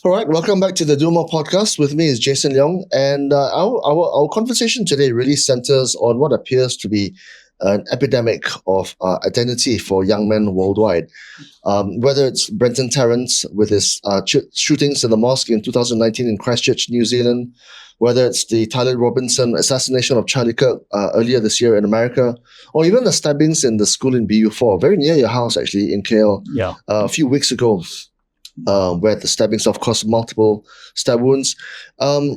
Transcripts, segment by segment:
All right, welcome back to the Do More podcast. With me is Jason Leong, and our conversation today really centers on what appears to be an epidemic of identity for young men worldwide. Whether it's Brenton Tarrant with his shootings in the mosque in 2019 in Christchurch, New Zealand, whether it's the Tyler Robinson assassination of Charlie Kirk earlier this year in America, or even the stabbings in the school in BU4, very near your house actually in KL, Yeah. a few weeks ago, where the stabbings of course multiple stab wounds,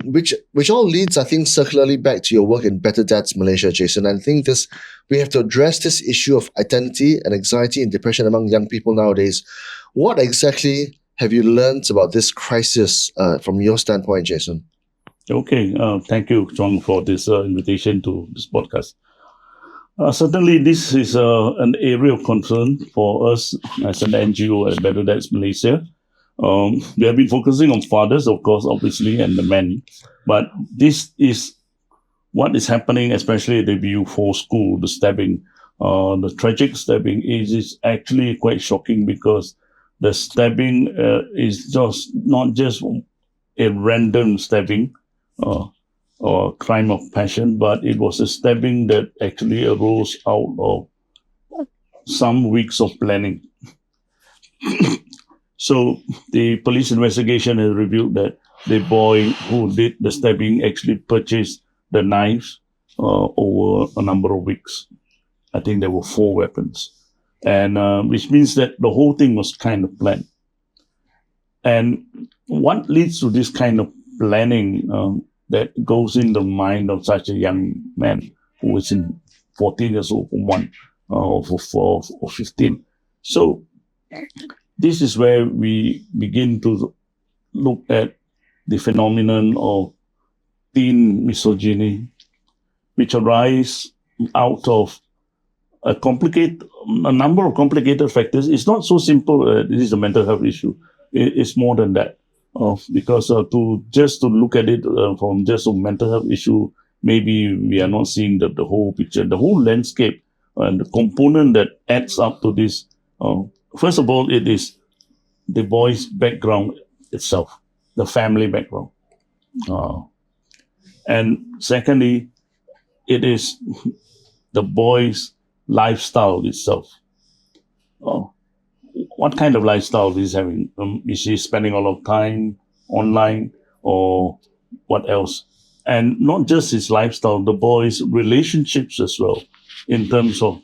which all leads, I think, circularly back to your work in Better Dads Malaysia, Jason. And I think this we have to address this issue of identity and anxiety and depression among young people nowadays. What exactly have you learned about this crisis from your standpoint, Jason? Okay. Thank you, Chong, for this invitation to this podcast. Certainly, this is an area of concern for us as an NGO at Better Dads Malaysia. We have been focusing on fathers, of course, obviously, and the men. But this is what is happening, especially at the BU4 school, the stabbing, the tragic stabbing is actually quite shocking because the stabbing is just not just a random stabbing or crime of passion, but it was a stabbing that actually arose out of some weeks of planning. So the police investigation has revealed that the boy who did the stabbing actually purchased the knives over a number of weeks. I think there were 4 weapons, and which means that the whole thing was kind of planned. And what leads to this kind of planning that goes in the mind of such a young man who is in 14 years old, or 15? So this is where we begin to look at the phenomenon of teen misogyny, which arise out of a number of complicated factors. It's not so simple. This is a mental health issue. It's more than that. Because to look at it from just a mental health issue, maybe we are not seeing the whole picture, the whole landscape, and the component that adds up to this. First of all, it is the boy's background itself, the family background. And secondly, it is the boy's lifestyle itself. What kind of lifestyle he's having? Is he spending a lot of time online or what else? And not just his lifestyle, the boy's relationships as well, in terms of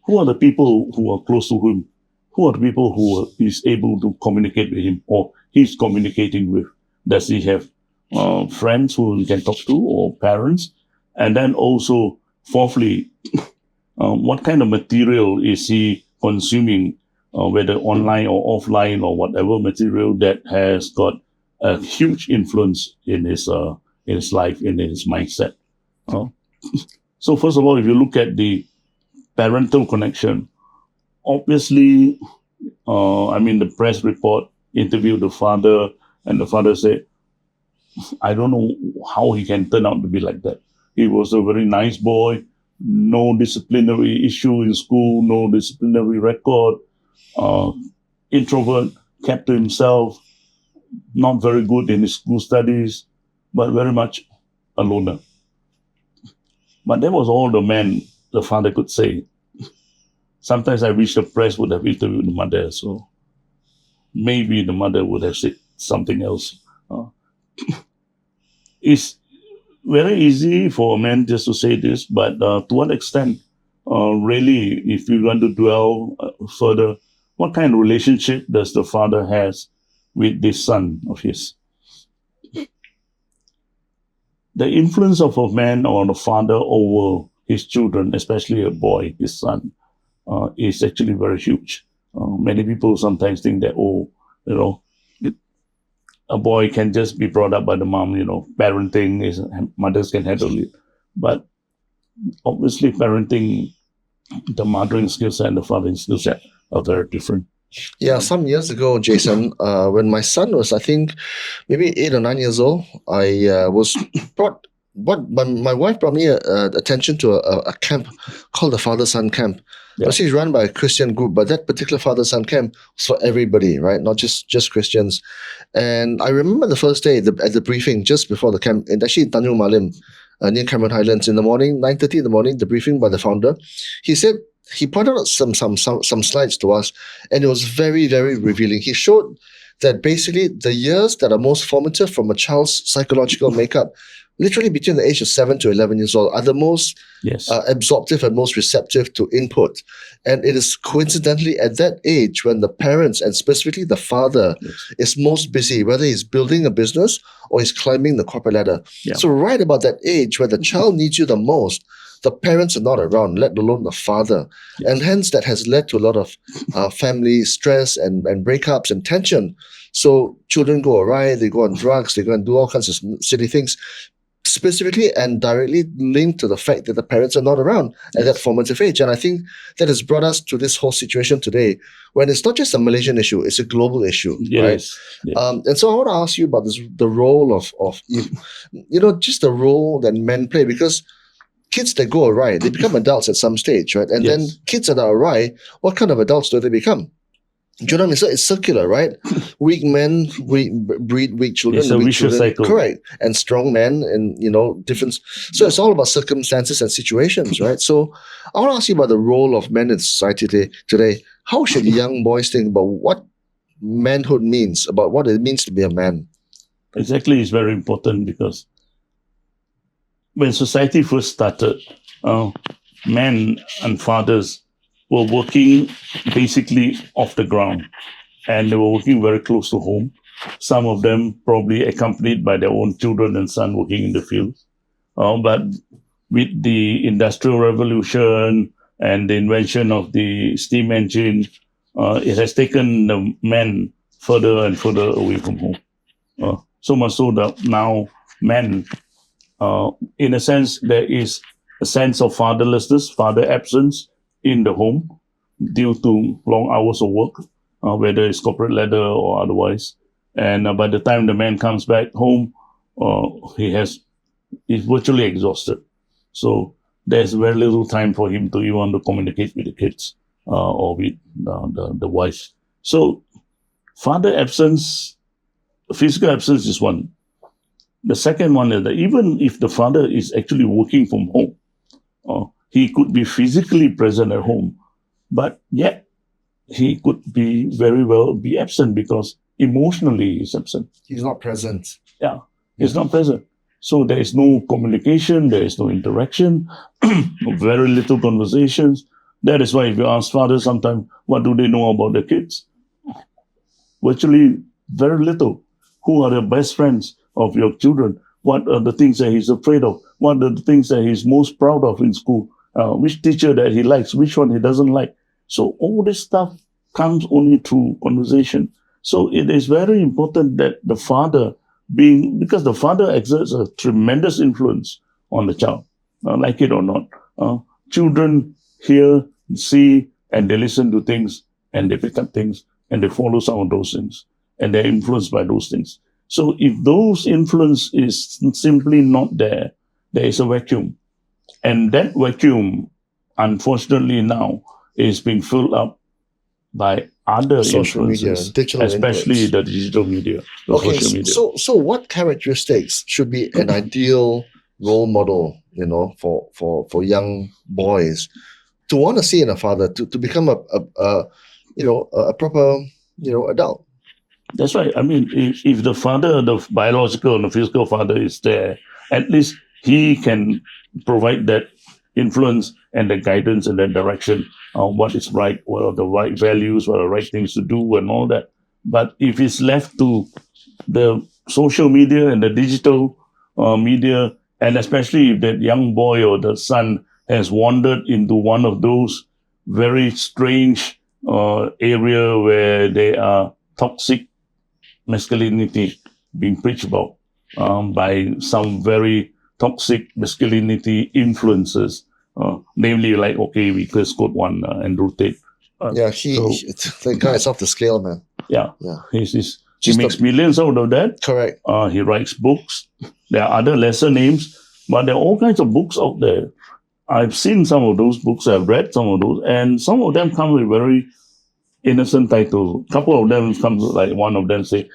who are the people who are close to him, who are the people who he's able to communicate with him or he's communicating with. Does he have friends who he can talk to or parents? And then also, fourthly, what kind of material is he consuming, whether online or offline or whatever material that has got a huge influence in his life, in his mindset. So first of all, if you look at the parental connection, obviously, the press report interviewed the father, and the father said, I don't know how he can turn out to be like that. He was a very nice boy, no disciplinary issue in school, no disciplinary record, introvert, kept to himself, not very good in his school studies, but very much a loner. But that was all the father could say. Sometimes I wish the press would have interviewed the mother, so maybe the mother would have said something else. It's very easy for a man just to say this, but to what extent, really, if you want to dwell further, what kind of relationship does the father has with this son of his? The influence of a man or a father over his children, especially a boy, his son, is actually very huge. Many people sometimes think that, a boy can just be brought up by the mom, parenting is, mothers can handle it. But obviously parenting, the mothering skill set and the fathering skill set are very different. Yeah, some years ago, Jason, when my son was, I think, maybe 8 or 9 years old, I was brought. My wife brought me attention to a camp called the Father Son Camp. Yeah. Mostly it's run by a Christian group, but that particular father-son camp was for everybody, right? Not just Christians. And I remember the first day at the briefing just before the camp, and actually in Tanjung Malim, near Cameron Highlands, in the morning, 9:30 in the morning, the briefing by the founder. He said he pointed out some slides to us, and it was very, very revealing. He showed that basically the years that are most formative from a child's psychological makeup, literally between the age of 7 to 11 years old, are the most Yes. absorptive and most receptive to input. And it is coincidentally at that age when the parents, and specifically the father, is most busy, whether he's building a business or he's climbing the corporate ladder. Yeah. So right about that age where the child needs you the most, the parents are not around, let alone the father. Yes. And hence that has led to a lot of family stress and breakups and tension. So children go awry, they go on drugs, they go and do all kinds of silly things, specifically and directly linked to the fact that the parents are not around at that formative age. And I think that has brought us to this whole situation today, when it's not just a Malaysian issue, it's a global issue, right? Yes. And so I want to ask you about the role of just the role that men play, because kids that go awry, they become adults at some stage, right? And then kids that are awry, what kind of adults do they become? Do you know what I mean? So it's circular, right? Weak men breed weak children. It's a weak vicious children, cycle. correct. And strong men, and different. So it's all about circumstances and situations, right? So I want to ask you about the role of men in society today. How should young boys think about what manhood means, about what it means to be a man? Exactly, it's very important, because when society first started, men and fathers were working basically off the ground, and they were working very close to home. Some of them probably accompanied by their own children and son working in the fields. But with the Industrial Revolution and the invention of the steam engine, it has taken the men further and further away from home. So much so that now men, in a sense, there is a sense of fatherlessness, father absence in the home due to long hours of work, whether it's corporate ladder or otherwise. And by the time the man comes back home, he's virtually exhausted. So there's very little time for him to even to communicate with the kids or with the wife. So father absence, physical absence is one. The second one is that even if the father is actually working from home, he could be physically present at home, but yet he could be very well be absent, because emotionally he's absent. He's not present. Yeah, he's not present. So there is no communication, there is no interaction, very little conversations. That is why if you ask fathers sometimes, what do they know about their kids? Virtually very little. Who are the best friends of your children? What are the things that he's afraid of? What are the things that he's most proud of in school? Which teacher that he likes, which one he doesn't like. So all this stuff comes only through conversation. So it is very important that the father because the father exerts a tremendous influence on the child, like it or not. Children hear, see, and they listen to things, and they pick up things, and they follow some of those things, and they're influenced by those things. So if those influence is simply not there, there is a vacuum. And that vacuum, unfortunately now, is being filled up by other social influences, media, digital especially influence. the digital media, the Okay, social media. so what characteristics should be an ideal role model, for young boys to want to see in a father to become a proper adult? That's right. I mean, if the father, the biological and the physical father is there, at least he can provide that influence and the guidance and the direction on what is right, what are the right values, what are the right things to do and all that. But if it's left to the social media and the digital media, and especially if that young boy or the son has wandered into one of those very strange area where they are toxic masculinity being preached about by some very toxic masculinity influences, namely like, okay, we first quote one, Andrew Tate. The guy's off the scale, man. Yeah. He Just makes millions out of that. Correct. He writes books. There are other lesser names, but there are all kinds of books out there. I've seen some of those books, I've read some of those, and some of them come with very innocent titles. A couple of them come like one of them say,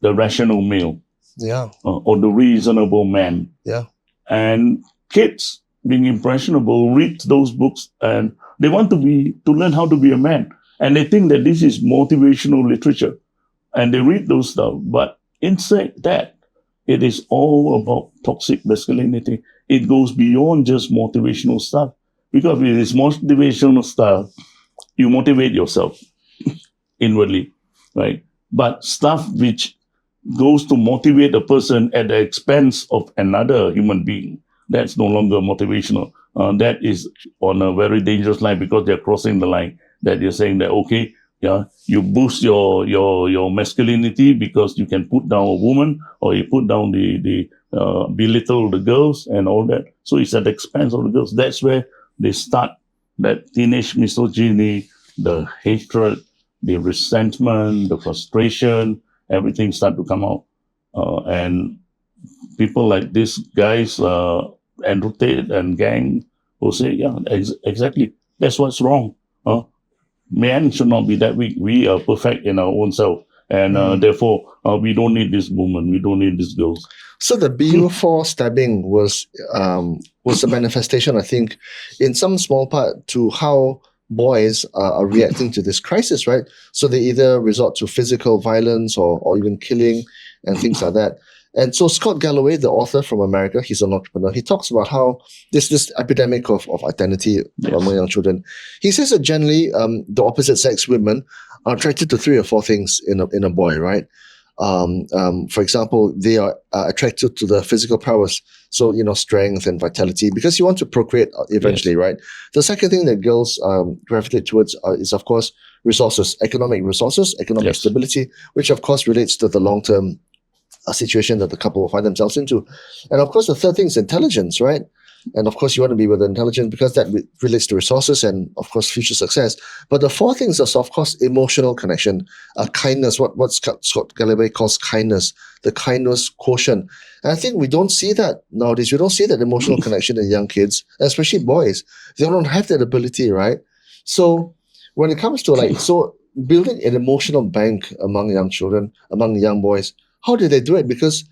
The Rational Male, Yeah. or The Reasonable Man. Yeah. And kids, being impressionable, read those books and they want to learn how to be a man. And they think that this is motivational literature. And they read those stuff. But inside that, it is all about toxic masculinity. It goes beyond just motivational stuff. Because if it is motivational stuff, you motivate yourself inwardly, right? But stuff which goes to motivate a person at the expense of another human being, that's no longer motivational. That is on a very dangerous line because they're crossing the line. That you're saying that, okay, yeah, you boost your masculinity because you can put down a woman, or you put down the belittle the girls and all that. So it's at the expense of the girls. That's where they start that teenage misogyny, the hatred, the resentment, the frustration, everything start to come out. And people like these guys, Andrew Tate and gang, will say, yeah, exactly. That's what's wrong. Men should not be that weak. We are perfect in our own self. And therefore, we don't need this woman. We don't need these girls. So the BU4 stabbing was a manifestation, I think, in some small part to how boys are reacting to this crisis, right? So they either resort to physical violence or even killing and things like that. And so Scott Galloway, the author from America, he's an entrepreneur. He talks about how this epidemic of identity among young children. He says that generally the opposite sex women are attracted to 3 or 4 things in a boy, right? For example, they are attracted to the physical prowess, so strength and vitality, because you want to procreate eventually, right? The second thing that girls gravitate towards is, of course, resources, economic stability, which of course relates to the long-term situation that the couple will find themselves into. And of course, the third thing is intelligence, right? And of course, you want to be with intelligence because that relates to resources and, of course, future success. But the 4 things are, of course, emotional connection, kindness, what Scott Galloway calls kindness, the kindness quotient. And I think we don't see that nowadays. We don't see that emotional connection in young kids, especially boys. They don't have that ability, right? So when it comes to building an emotional bank among young children, among young boys, how do they do it? Because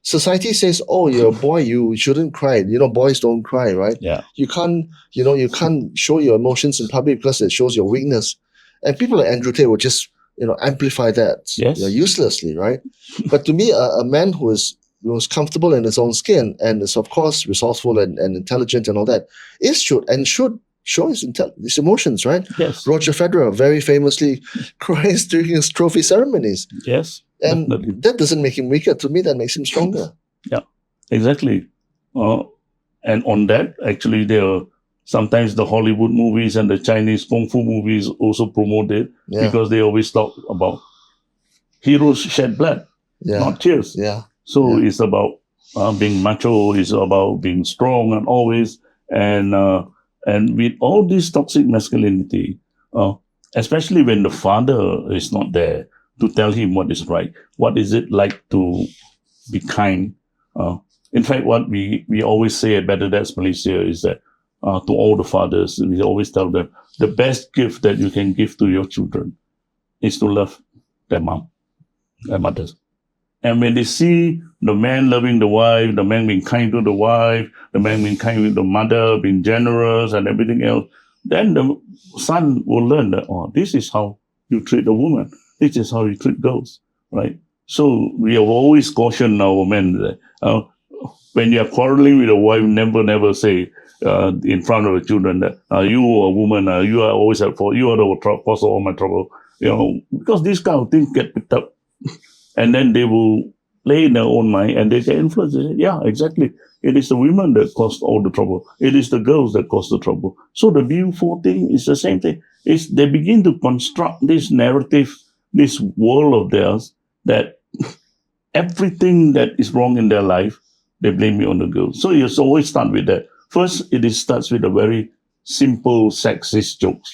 society says, "Oh, you're a boy, you shouldn't cry." Boys don't cry, right? Yeah. You can't show your emotions in public because it shows your weakness. And people like Andrew Tate will just, amplify that uselessly, right? But to me, a man who's comfortable in his own skin and is, of course, resourceful and intelligent and all that, should show his emotions, right? Yes. Roger Federer very famously cries during his trophy ceremonies. Yes. And definitely. that doesn't make him weaker. To me, that makes him stronger. Yeah, exactly. And on that, actually, there are sometimes the Hollywood movies and the Chinese kung fu movies also promote it because they always talk about heroes shed blood, not tears. Yeah. So it's about being macho. It's about being strong and always. And with all this toxic masculinity, especially when the father is not there to tell him what is right, what is it like to be kind. In fact, what we always say at Better Dads Malaysia is that to all the fathers, we always tell them the best gift that you can give to your children is to love their mom, their mothers. And when they see the man loving the wife, the man being kind to the wife, the man being kind with the mother, being generous and everything else, then the son will learn that, this is how you treat a woman. This is how you treat girls, right? So we have always cautioned our men that when you are quarreling with a wife, never say in front of the children that you are a woman, you are always at fault, you are the cause of all my trouble, because these kind of things get picked up, and then they will play in their own mind and they get influenced. They say, yeah, exactly. It is the women that caused all the trouble. It is the girls that caused the trouble. So the BU4 thing is the same thing. They begin to construct this narrative, this world of theirs, that everything that is wrong in their life, they blame it on the girls. So you always start with that. First, it starts with a very simple sexist jokes.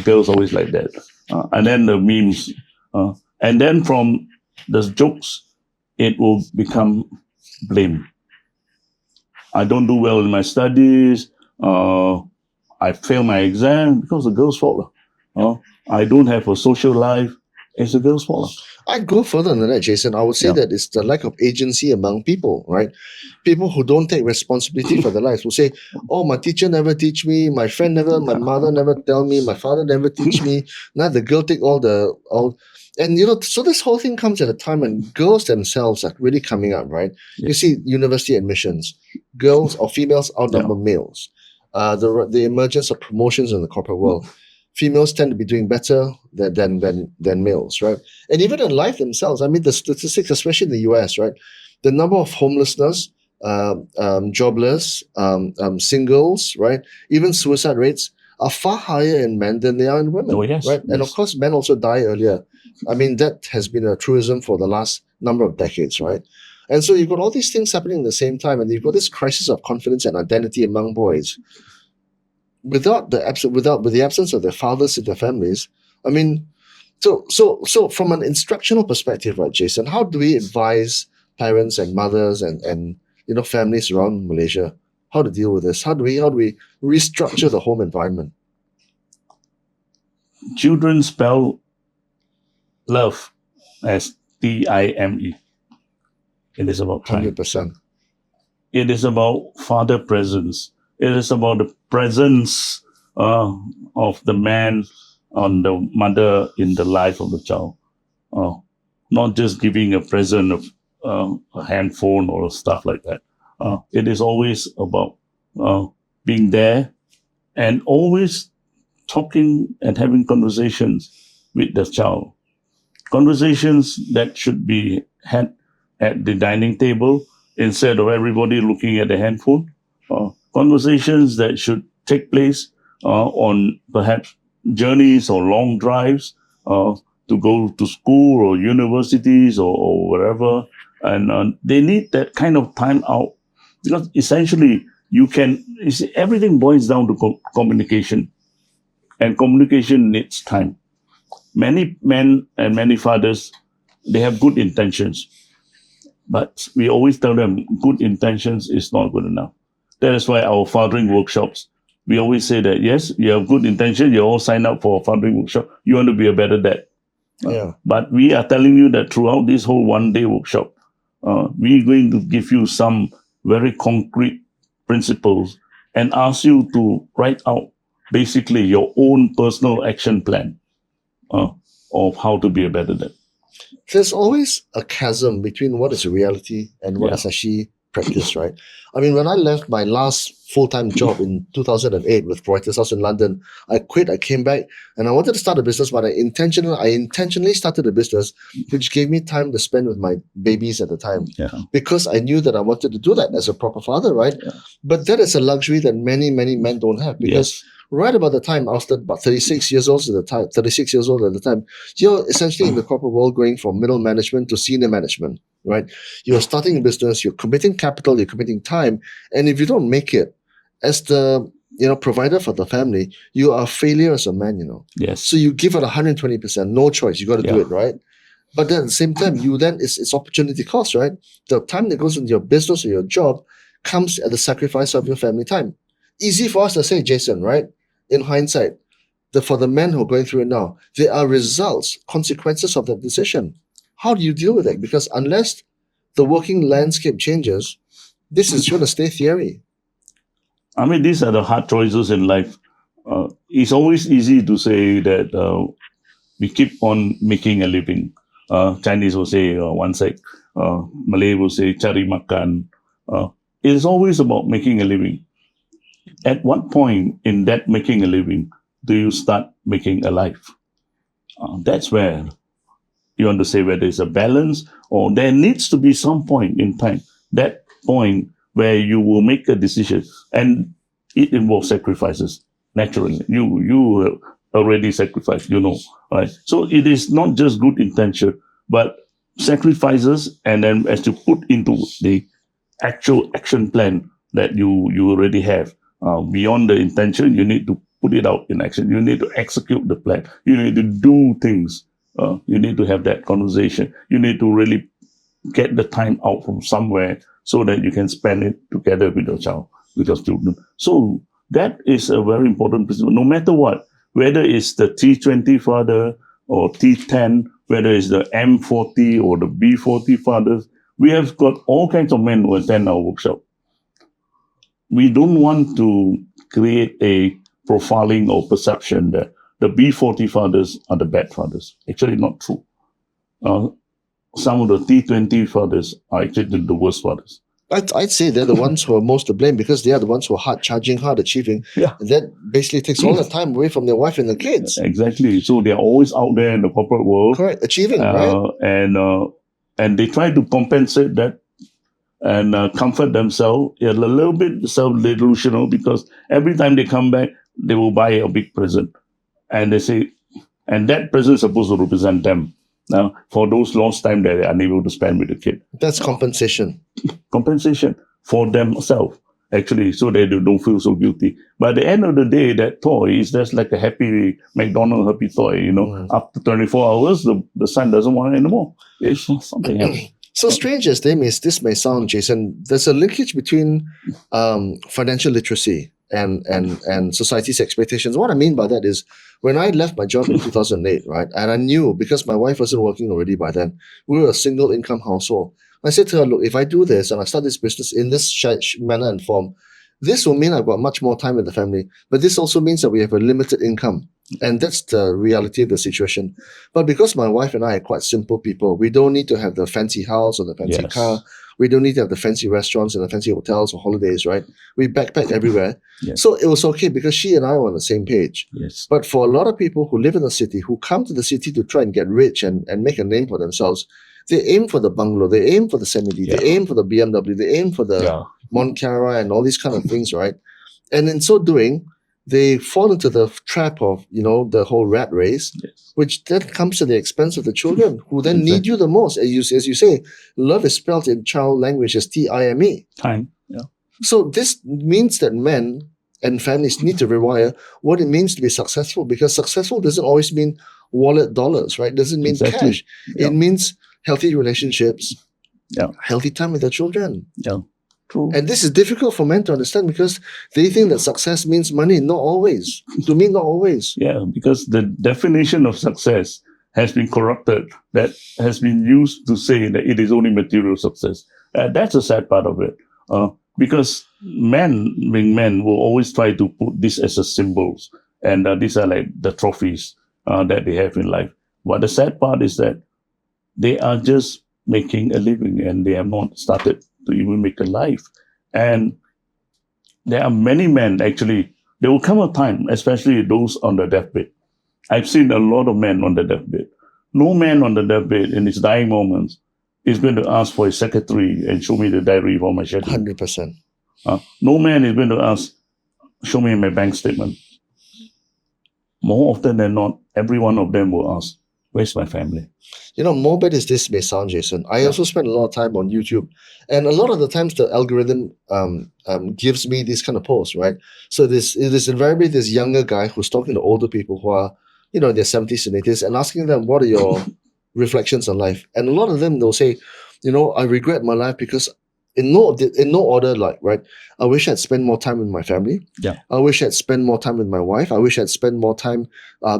Girls always like that. And then the memes. And then from the jokes, it will become blame. I don't do well in my studies. I failed my exam because the girl's fault. I don't have a social life. It's the girl's fault. I'd go further than that, Jason. I would say Yeah. that it's the lack of agency among people, right? People who don't take responsibility for their lives will say, "Oh, my teacher never teach me, my friend never, my mother never tell me, my father never teach me." Now the girl take all, and so this whole thing comes at a time when girls themselves are really coming up, right? Yeah. You see university admissions, girls or females outnumber males. The emergence of promotions in the corporate world. Females tend to be doing better than males, right? And even in life themselves, I mean, the statistics, especially in the US, right? The number of homelessness, jobless, singles, right? Even suicide rates are far higher in men than they are in women, Oh, yes, right? And of yes. course, men also die earlier. I mean, that has been a truism for the last number of decades, right? And so you've got all these things happening at the same time, and you've got this crisis of confidence and identity among boys. With the absence of their fathers in their families, I mean, so from an instructional perspective, right, Jason, how do we advise parents and mothers and families around Malaysia how to deal with this? How do we restructure the home environment? Children spell love as Time. It is about time. 100%. It is about father presence. It is about the presence of the man on the mother in the life of the child. Not just giving a present of a handphone or stuff like that. It is always about being there and always talking and having conversations with the child. Conversations that should be had at the dining table instead of everybody looking at the handphone. Conversations that should take place on perhaps journeys or long drives to go to school or universities or wherever. And they need that kind of time out because essentially you see, everything boils down to communication, and communication needs time. Many men and many fathers, they have good intentions, but we always tell them good intentions is not good enough. That is why our fathering workshops, we always say that, yes, you have good intention, you all sign up for a fathering workshop, you want to be a better dad. Yeah. But we are telling you that throughout this whole one-day workshop, we're going to give you some very concrete principles and ask you to write out basically your own personal action plan of how to be a better dad. There's always a chasm between what is reality and what is actually practice, right? I mean, when I left my last full-time job in 2008 with Reuters House in London, I quit, I came back, and I wanted to start a business, but I intentionally started a business which gave me time to spend with my babies at the time. Yeah. Because I knew that I wanted to do that as a proper father, right? Yeah. But that is a luxury that many, many men don't have because right about the time I was about 36 years old at the time, you're essentially in the corporate world going from middle management to senior management, right? You're starting a business, you're committing capital, you're committing time, and if you don't make it as the provider for the family, you are a failure as a man, Yes. So you give it 120%, no choice, you got to do it, right? But then at the same time, it's opportunity cost, right? The time that goes into your business or your job comes at the sacrifice of your family time. Easy for us to say, Jason, right? In hindsight, for the men who are going through it now, there are results, consequences of that decision. How do you deal with it? Because unless the working landscape changes, this is going to stay theory. I mean, these are the hard choices in life. It's always easy to say that we keep on making a living. Chinese will say one side, Malay will say cari makan. It is always about making a living. At what point in that making a living do you start making a life? That's where you want to say whether it's a balance or there needs to be some point in time, that point where you will make a decision, and it involves sacrifices. Naturally, you already sacrificed, right? So it is not just good intention, but sacrifices, and then as you put into the actual action plan that you already have. Beyond the intention, you need to put it out in action. You need to execute the plan. You need to do things. You need to have that conversation. You need to really get the time out from somewhere so that you can spend it together with your child, with your children. So that is a very important principle. No matter what, whether it's the T20 father or T10, whether it's the M40 or the B40 fathers, we have got all kinds of men who attend our workshop. We don't want to create a profiling or perception that the B40 fathers are the bad fathers. Actually, not true. Some of the T20 fathers are actually the worst fathers. I'd say they're the ones who are most to blame because they are the ones who are hard charging, hard achieving. Yeah. And that basically takes all the time away from their wife and the kids. Exactly. So they're always out there in the corporate world. Correct. Achieving, right? And they try to compensate that and comfort themselves. A little bit self-delusional because every time they come back, they will buy a big present. And they say, and that present is supposed to represent them. Now, for those lost time that they're unable to spend with the kid. That's compensation. Compensation for themselves, actually, so they don't feel so guilty. But at the end of the day, that toy is just like a happy McDonald's happy toy, After 24 hours, the son doesn't want it anymore. It's something else. So strange as this may sound, Jason, there's a linkage between financial literacy and society's expectations. What I mean by that is when I left my job in 2008, right, and I knew because my wife wasn't working already by then, we were a single income household. I said to her, look, if I do this and I start this business in this manner and form, this will mean I've got much more time with the family, but this also means that we have a limited income. And that's the reality of the situation. But because my wife and I are quite simple people, we don't need to have the fancy house or the fancy car. We don't need to have the fancy restaurants and the fancy hotels or holidays, right? We backpack everywhere. Yes. So it was okay because she and I were on the same page. Yes. But for a lot of people who live in the city, who come to the city to try and get rich and make a name for themselves, they aim for the bungalow, they aim for the semi-D, they aim for the BMW, they aim for the Montcara and all these kind of things, right? And in so doing, they fall into the trap of, the whole rat race, which then comes to the expense of the children who then need you the most. As you say, love is spelled in child language as T-I-M-E. Time, yeah. So this means that men and families need to rewire what it means to be successful, because successful doesn't always mean wallet dollars, right? It doesn't mean cash. Yeah. It means healthy relationships, healthy time with their children. Yeah. True. And this is difficult for men to understand because they think that success means money. Not always. To me, not always. Yeah, because the definition of success has been corrupted. That has been used to say that it is only material success. That's a sad part of it. Because men, being men, will always try to put this as a symbols. And these are like the trophies that they have in life. But the sad part is that they are just making a living and they have not started to even make a life. And there are many men, actually, there will come a time, especially those on the deathbed. I've seen a lot of men on the deathbed. No man on the deathbed in his dying moments is going to ask for his secretary and show me the diary for my schedule. 100%. No man is going to ask, show me my bank statement. More often than not, every one of them will ask, where's my family? Morbid as this may sound, Jason, I also spend a lot of time on YouTube. And a lot of the times the algorithm gives me these kind of posts, right? So it is invariably this younger guy who's talking to older people who are, in their 70s and 80s and asking them, what are your reflections on life? And a lot of them, they'll say, I regret my life because in no order, like, right? I wish I'd spent more time with my family. Yeah. I wish I'd spent more time with my wife. I wish I'd spent more time. I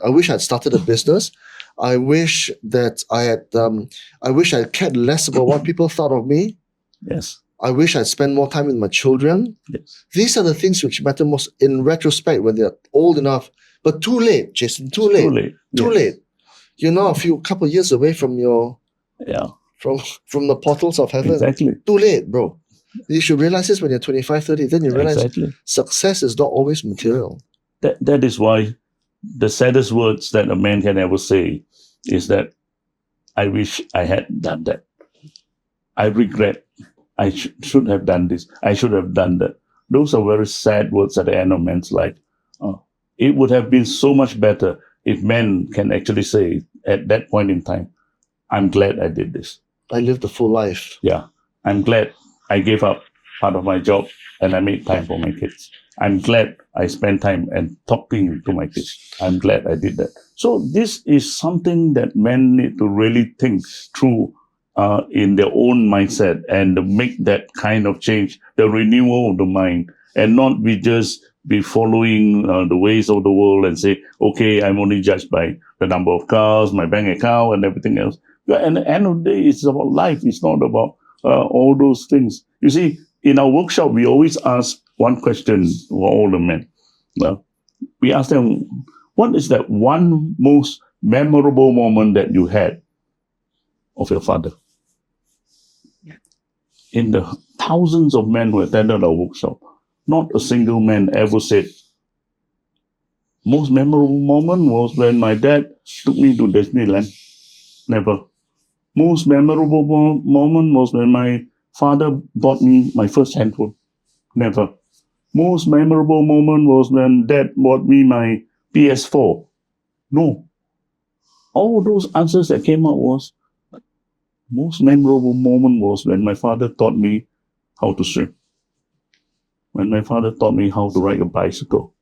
wish I'd started a business. I wish that I wish I cared less about what people thought of me. Yes. I wish I'd spent more time with my children. Yes. These are the things which matter most in retrospect when they're old enough. But too late, Jason. Too late. Too late. You're now a couple of years away from your from the portals of heaven. Exactly. Too late, bro. You should realize this when you're 25, 30. Then you realize success is not always material. That is why the saddest words that a man can ever say is that I wish I had done that. I regret. I should have done this. I should have done that. Those are very sad words at the end of man's life. It would have been so much better if men can actually say at that point in time, I'm glad I did this. I lived a full life. Yeah. I'm glad I gave up part of my job and I made time for my kids. I'm glad I spent time and talking to my kids. I'm glad I did that. So this is something that men need to really think through in their own mindset and make that kind of change, the renewal of the mind. and not be following the ways of the world and say, okay, I'm only judged by the number of cars, my bank account, and everything else. But at the end of the day, it's about life. It's not about all those things. You see, in our workshop, we always ask one question for all the men. We ask them, what is that one most memorable moment that you had of your father? In the thousands of men who attended our workshop, not a single man ever said, most memorable moment was when my dad took me to Disneyland. Never. Most memorable moment was when my father bought me my first handphone. Never. Most memorable moment was when dad bought me my PS4. No. All those answers that came out was, most memorable moment was when my father taught me how to swim. When my father taught me how to ride a bicycle.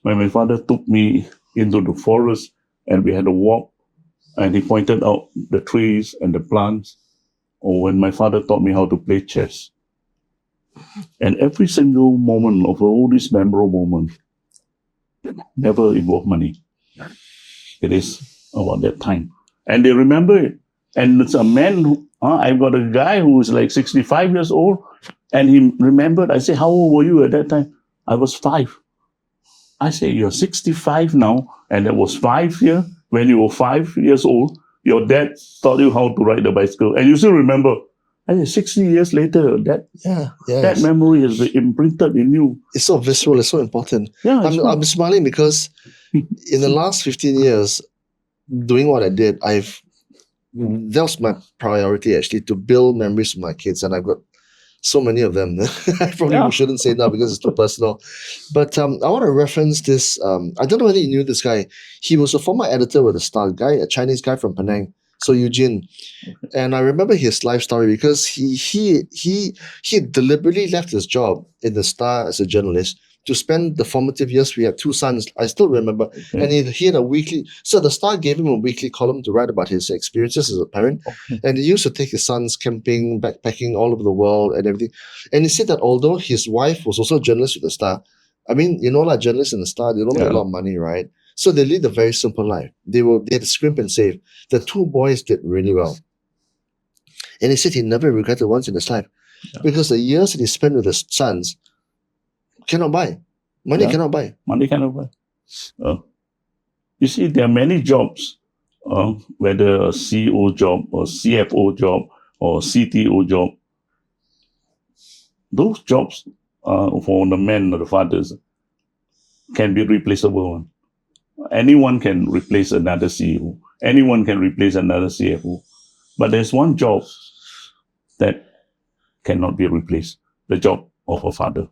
When my father took me into the forest and we had a walk and he pointed out the trees and the plants. Or when my father taught me how to play chess. And every single moment of all these memorable moments never involve money. It is about that time. And they remember it. And it's a man who, I've got a guy who is like 65 years old, and he remembered. I say, how old were you at that time? I was 5. I say, you're 65 now, and that was 5 years. When you were 5 years old, your dad taught you how to ride the bicycle. And you still remember. I say, 60 years later, that memory has been imprinted in you. It's so visceral, it's so important. Yeah, I'm smiling because in the last 15 years, doing what I did, that was my priority actually, to build memories with my kids, and I've got so many of them. I probably shouldn't say now because it's too personal. But I want to reference this. I don't know whether you knew this guy. He was a former editor with The Star, a Chinese guy from Penang. So Eugene. And I remember his life story because he deliberately left his job in The Star as a journalist to spend the formative years. We had 2 sons, I still remember. Okay. And he had a weekly, so The Star gave him a weekly column to write about his experiences as a parent. Okay. And he used to take his sons camping, backpacking all over the world and everything. And he said that although his wife was also a journalist with The Star, I mean, like journalists in The Star, they don't make a lot of money, right? So they lead a very simple life. They had to scrimp and save. The 2 boys did really well. And he said he never regretted once in his life because the years that he spent with his sons cannot buy. Money cannot buy. Money cannot buy. You see, there are many jobs, whether a CEO job or CFO job or CTO job. Those jobs for the men or the fathers can be replaceable. Anyone can replace another CEO. Anyone can replace another CFO. But there's one job that cannot be replaced, the job of a father.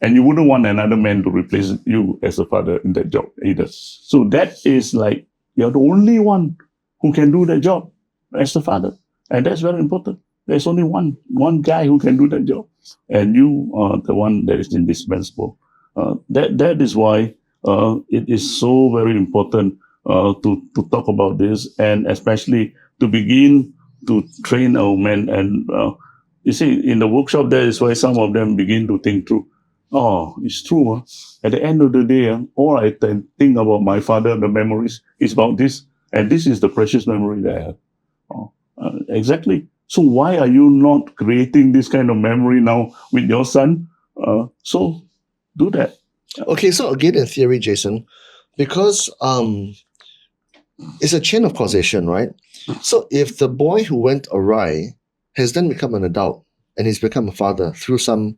And you wouldn't want another man to replace you as a father in that job either. So that is like, you're the only one who can do that job as the father. And that's very important. There's only one guy who can do that job. And you are the one that is indispensable. That is why it is so very important to talk about this, and especially to begin to train our men. And you see, in the workshop, that is why some of them begin to think through. Oh, it's true. At the end of the day, all I think about my father, the memories, is about this. And this is the precious memory that I have. Exactly. So why are you not creating this kind of memory now with your son? So do that. Okay, so again, in theory, Jason, because it's a chain of causation, right? So if the boy who went awry has then become an adult and he's become a father through some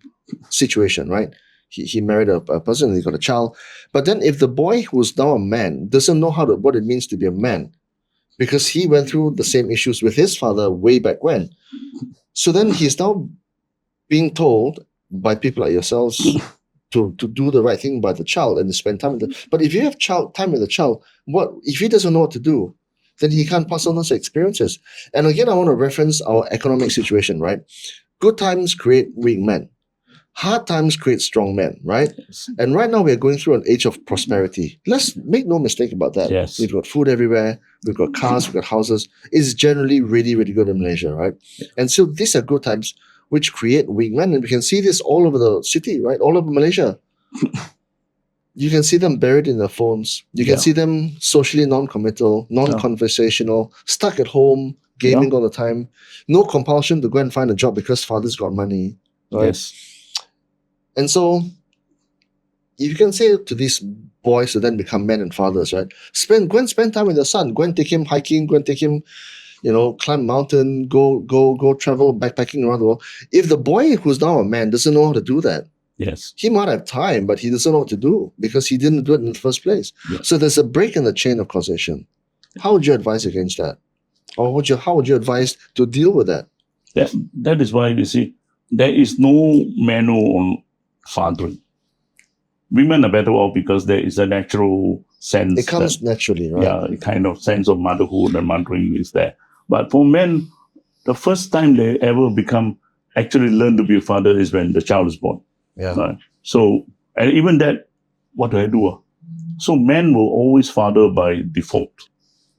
situation, right? He married a person and he got a child. But then if the boy who's now a man doesn't know what it means to be a man, because he went through the same issues with his father way back when. So then he's now being told by people like yourselves to do the right thing by the child and to spend time with them. But if you have time with the child, what if he doesn't know what to do? Then he can't pass on those experiences. And again, I want to reference our economic situation, right? Good times create weak men. Hard times create strong men, right? Yes. And right now we're going through an age of prosperity. Let's make no mistake about that. Yes. We've got food everywhere. We've got cars. We've got houses. It's generally really, really good in Malaysia, right? And so these are good times. which create weak men. And we can see this all over the city, right? All over Malaysia. You can see them buried in their phones. You can see them socially non-committal, non-conversational, stuck at home, gaming all the time. No compulsion to go and find a job because father's got money, right? Yes. And so you can say to these boys to then become men and fathers, right? Go and spend time with your son. Go and take him hiking. Go and take him, climb a mountain. Go travel backpacking around the world. If the boy who's now a man doesn't know how to do that, Yes. he might have time, but he doesn't know what to do because he didn't do it in the first place. Yeah. So there's a break in the chain of causation. How would you advise against that? Or how would you advise to deal with that? That is why you see there is no manual on fathering. Women are better off because there is a natural sense. It comes naturally, right? Yeah, a kind of sense of motherhood and mothering is there. But for men, the first time they ever actually learn to be a father is when the child is born. Yeah. So, and even that, what do I do? So men will always father by default,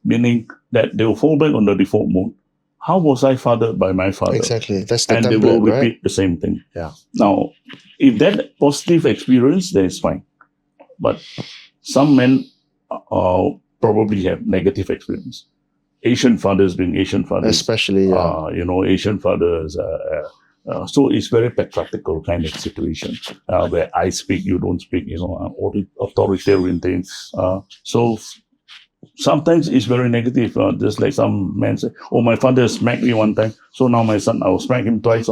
meaning that they will fall back on the default mode. How was I fathered by my father? Exactly. That's the and template, they will repeat right? the same thing. Yeah. Now, if that positive experience, then it's fine. But some men probably have negative experience. Asian fathers being Asian fathers. Especially, yeah. Asian fathers. So it's very patriarchal kind of situation where I speak, you don't speak, authoritarian thing. So sometimes it's very negative. Just like some men say, "Oh, my father smacked me one time, so now my son, I will smack him twice."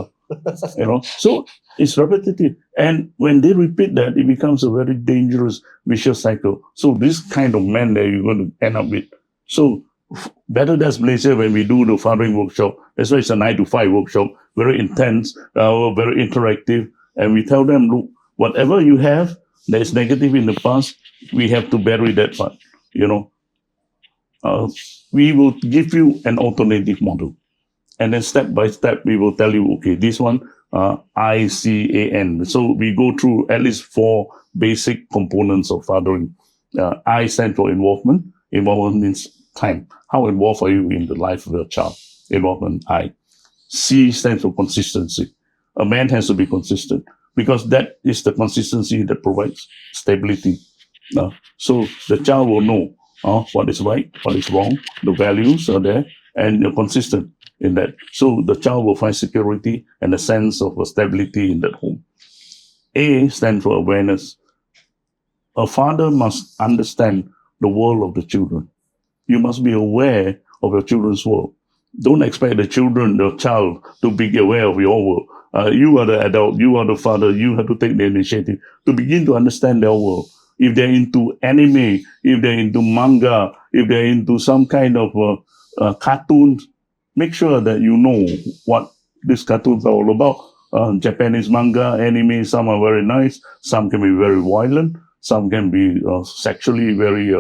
So it's repetitive. And when they repeat that, it becomes a very dangerous vicious cycle. So this kind of men that you're going to end up with. So Better Dads Malaysia, when we do the fathering workshop, that's why it's a 9 to 5 workshop, very intense, very interactive. And we tell them, look, whatever you have that is negative in the past, we have to bury that part, we will give you an alternative model. And then step by step, we will tell you, okay, this one, I.C.A.N. So we go through at least 4 basic components of fathering. I stands for involvement. Involvement means time. How involved are you in the life of your child? Involvement, I. C stands for consistency. A man has to be consistent because that is the consistency that provides stability. So the child will know what is right, what is wrong, the values are there, and you're consistent in that. So the child will find security and a sense of stability in that home. A stands for awareness. A father must understand the world of the children. You must be aware of your children's world. Don't expect the child to be aware of your world. You are the adult, you are the father, you have to take the initiative to begin to understand their world. If they're into anime, if they're into manga, if they're into some kind of cartoons, make sure that you know what these cartoons are all about. Japanese manga, anime, some are very nice, some can be very violent, some can be sexually very,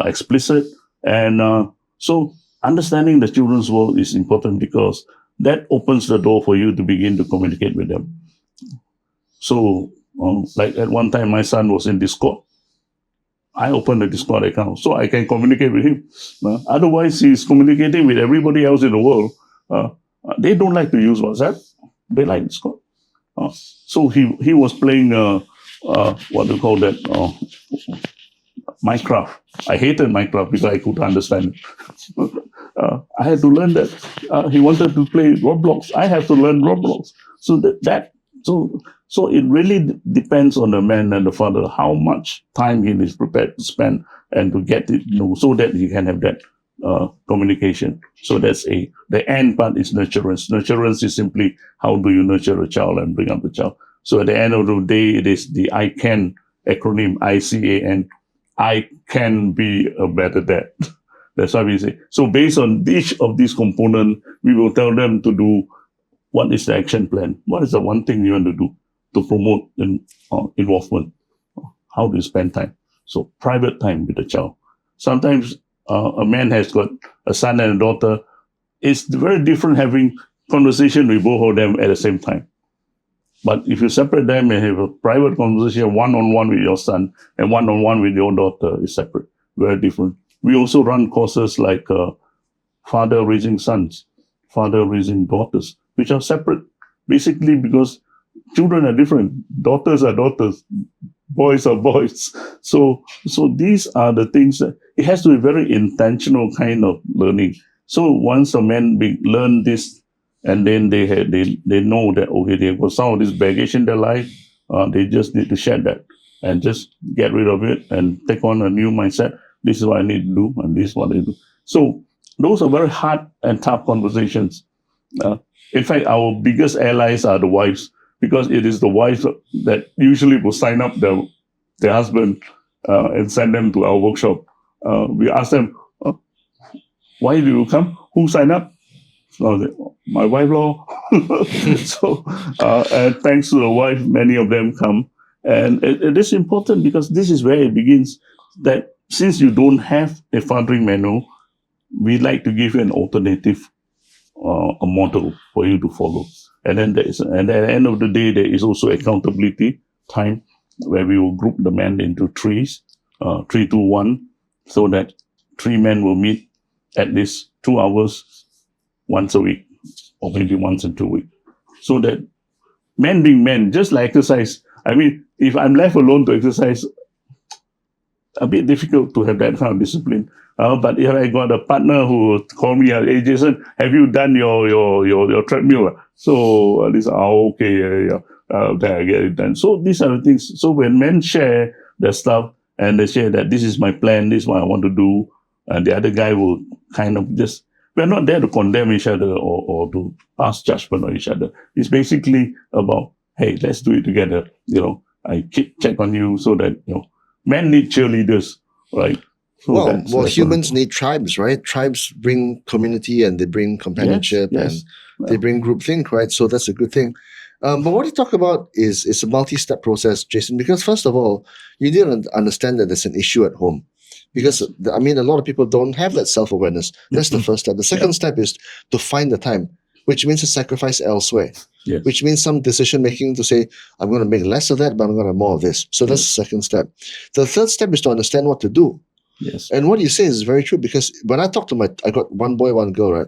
explicit. And so understanding the children's world is important because that opens the door for you to begin to communicate with them. So, like at one time, my son was in Discord. I opened a Discord account so I can communicate with him. Otherwise, he's communicating with everybody else in the world. They don't like to use WhatsApp. They like Discord. So he was playing Minecraft. I hated Minecraft because I couldn't understand it. I had to learn that. He wanted to play Roblox. I have to learn Roblox. So it really depends on the man and the father how much time he is prepared to spend and to get it, so that he can have that communication. So that's the end part is nurturance. Nurturance is simply how do you nurture a child and bring up the child. So at the end of the day, it is the I.C.A.N. acronym, I.C.A.N. I can be a better dad. That's why we say. So based on each of these components, we will tell them to do what is the action plan. What is the one thing you want to do to promote involvement? How do you spend time? So private time with the child. Sometimes a man has got a son and a daughter. It's very different having conversation with both of them at the same time. But if you separate them and have a private conversation one-on-one with your son and one-on-one with your daughter, is separate, very different. We also run courses like Father Raising Sons, father raising daughters, which are separate, basically because children are different. Daughters are daughters, boys are boys. So these are the things that it has to be very intentional kind of learning. So once a man learn this, and then they know that okay, they've got some of this baggage in their life, they just need to shed that and just get rid of it and take on a new mindset. This is what I need to do, and this is what I do. So those are very hard and tough conversations. In fact, our biggest allies are the wives, because it is the wives that usually will sign up their husband and send them to our workshop. We ask them, why do you come? Who signed up? So my wife, law. So and thanks to the wife, many of them come. And it is important because this is where it begins, that since you don't have a fathering manual, we like to give you an alternative, a model for you to follow. And then at the end of the day, there is also accountability time, where we will group the men into threes, 3, 2, 1, so that 3 men will meet at least 2 hours once a week, or maybe once in 2 weeks. So that men being men, just like exercise. I mean, if I'm left alone to exercise, a bit difficult to have that kind of discipline. But if I got a partner who would call me, hey Jason, have you done your treadmill? So at least, okay, yeah. Then I get it done. So these are the things. So when men share their stuff and they share that this is my plan, this is what I want to do, and the other guy will kind of just, we're not there to condemn each other or to pass judgment on each other. It's basically about, hey, let's do it together. I check on you so that, men need cheerleaders, right? So humans need tribes, right? Tribes bring community and they bring companionship and they bring groupthink, right? So that's a good thing. But what you talk about is a multi-step process, Jason, because first of all, you need to understand that there's an issue at home. Because, a lot of people don't have that self-awareness. That's the first step. The second step is to find the time, which means to sacrifice elsewhere, which means some decision-making to say, I'm going to make less of that, but I'm going to have more of this. So that's the second step. The third step is to understand what to do. Yes. And what you say is very true, because when I talk to I got one boy, one girl, right?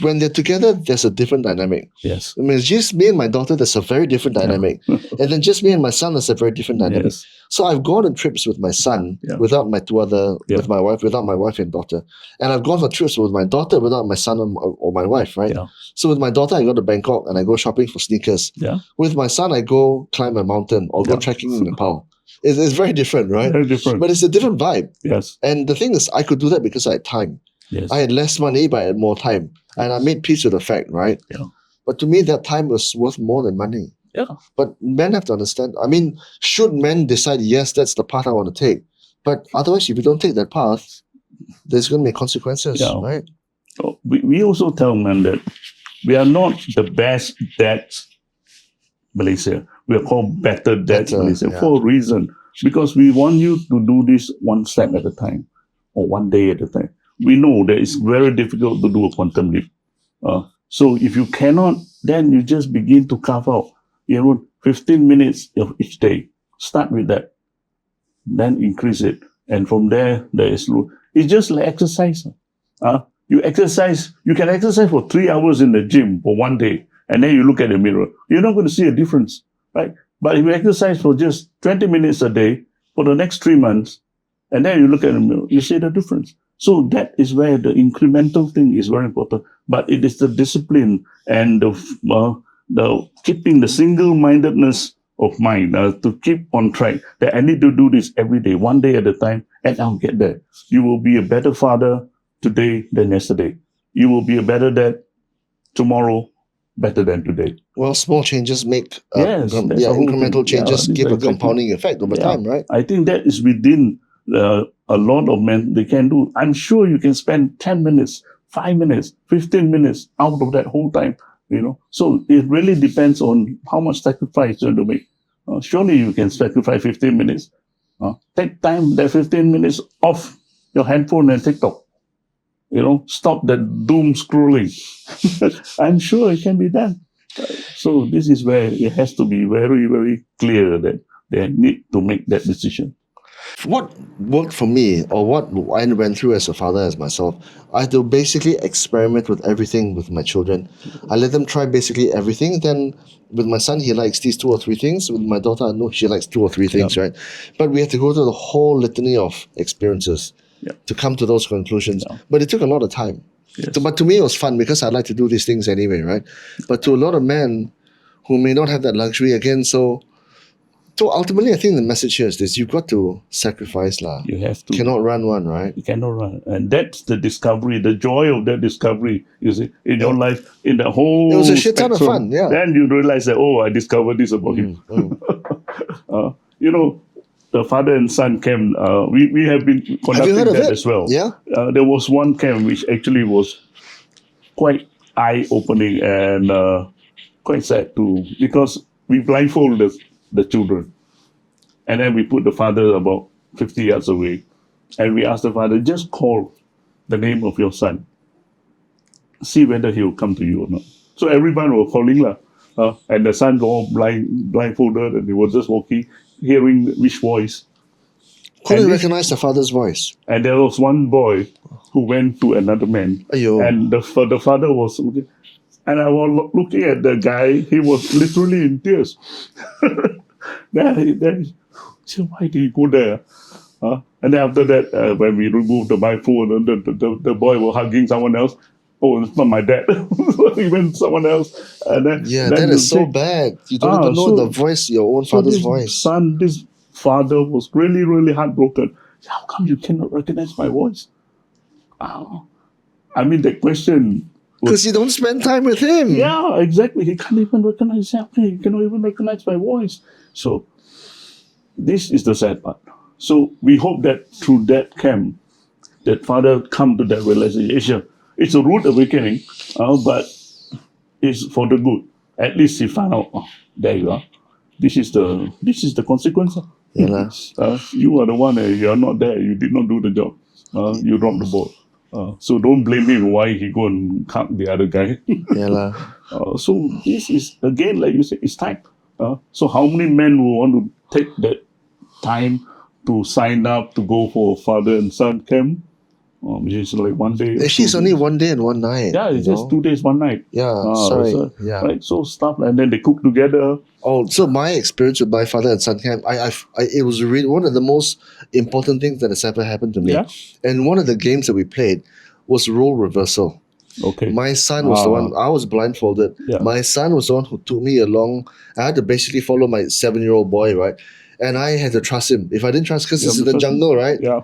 When they're together, there's a different dynamic. Yes. I mean, it's just me and my daughter, there's a very different dynamic. And then just me and my son, there's a very different dynamic. Yes. So I've gone on trips with my son without my with my wife, without my wife and daughter. And I've gone for trips with my daughter without my son or my wife, right? Yeah. So with my daughter, I go to Bangkok and I go shopping for sneakers. Yeah. With my son, I go climb a mountain or go trekking in Nepal. It's very different, right? Very different. But it's a different vibe. Yes. And the thing is, I could do that because I had time. Yes. I had less money, but I had more time. And I made peace with the fact, right? Yeah. But to me, that time was worth more than money. Yeah. But men have to understand. I mean, should men decide, yes, that's the path I want to take. But otherwise, if you don't take that path, there's going to be consequences, right? So we also tell men that we are not the best dads Malaysia. We are called Better Dads Malaysia for a reason. Because we want you to do this one step at a time or one day at a time. We know that it's very difficult to do a quantum leap. So if you cannot, then you just begin to carve out 15 minutes of each day. Start with that. Then increase it. And from there is it's just like exercise. You can exercise for 3 hours in the gym for one day, and then you look at the mirror. You're not going to see a difference, right? But if you exercise for just 20 minutes a day for the next 3 months, and then you look at the mirror, you see the difference. So that is where the incremental thing is very important. But it is the discipline and the keeping the single-mindedness of mind to keep on track, that I need to do this every day, one day at a time, and I'll get there. You will be a better father today than yesterday. You will be a better dad tomorrow, better than today. Well, small changes make incremental changes give a compounding effect over time, right? I think that is within a lot of men they can do. I'm sure you can spend 10 minutes, 5 minutes, 15 minutes out of that whole time, So it really depends on how much sacrifice you're going to make. Surely you can sacrifice 15 minutes. Take time, that 15 minutes off your handphone and TikTok. Stop that doom scrolling. I'm sure it can be done. So this is where it has to be very, very clear that they need to make that decision. What worked for me, or what I went through as a father, as myself, I had to basically experiment with everything with my children. I let them try basically everything. Then with my son, he likes these two or three things. With my daughter, I know she likes two or three things, Yeah. right? But we had to go through the whole litany of experiences Yeah. to come to those conclusions. Yeah. But it took a lot of time. Yes. But to me, it was fun because I like to do these things anyway, right? But to a lot of men who may not have that luxury again, so ultimately, I think the message here is this: you've got to sacrifice, lah. You have to. Cannot run one, right? You cannot run. And that's the discovery, the joy of that discovery, you see, in your life, in the whole It was a shit ton of spectrum. fun, yeah. Then you realize that, oh, I discovered this about him. You know, the father and son camp, we have been conducting heard of that it? as well. Yeah. There was one camp which actually was quite eye-opening and quite sad too, because we blindfold the children. And then we put the father about 50 yards away. And we asked the father, just call the name of your son. See whether he will come to you or not. So everyone was calling lah. And the son all blindfolded and he was just walking, hearing which voice. Couldn't And recognize the father's voice. And there was one boy who went to another man. Aiyo. And the father was looking. And I was looking at the guy, he was literally in tears. Then he said, why did he go there? And then after that, when we removed my phone, the boy was hugging someone else. Oh, it's not my dad. He went to someone else. And then, Yeah, then that is you so say, bad. You don't even know the voice, your own father's this voice. This father was really, really heartbroken. How come you cannot recognize my voice? I mean, the question was, Because you don't spend time with him. yeah, exactly. He can't even recognize something. He cannot even recognize my voice. So this is the sad part. So we hope that through that camp, that father come to that realization. It's a rude awakening, but it's for the good. At least he found out. Oh, there you are. This is the consequence. Yeah, lah. You are the one. You are not there. You did not do the job. You dropped the ball. So don't blame him why he go and cut the other guy. Yeah, lah. So this is again, like you said, it's time. So how many men will want to take that time to sign up to go for father and son camp? Which is like 1 day. Actually, it's only 1 day and 1 night. Yeah, it's just 2 days, 1 night. Yeah, sorry. Yeah. Right, so stuff, and then they cook together. Oh, so my experience with my father and son camp, it was really one of the most important things that has ever happened to me. Yeah. And one of the games that we played was role reversal. Okay. My son was the one, I was blindfolded. Yeah. My son was the one who took me along. I had to basically follow my 7-year-old boy, right? And I had to trust him. If I didn't trust, because it's in the jungle, right? Yeah.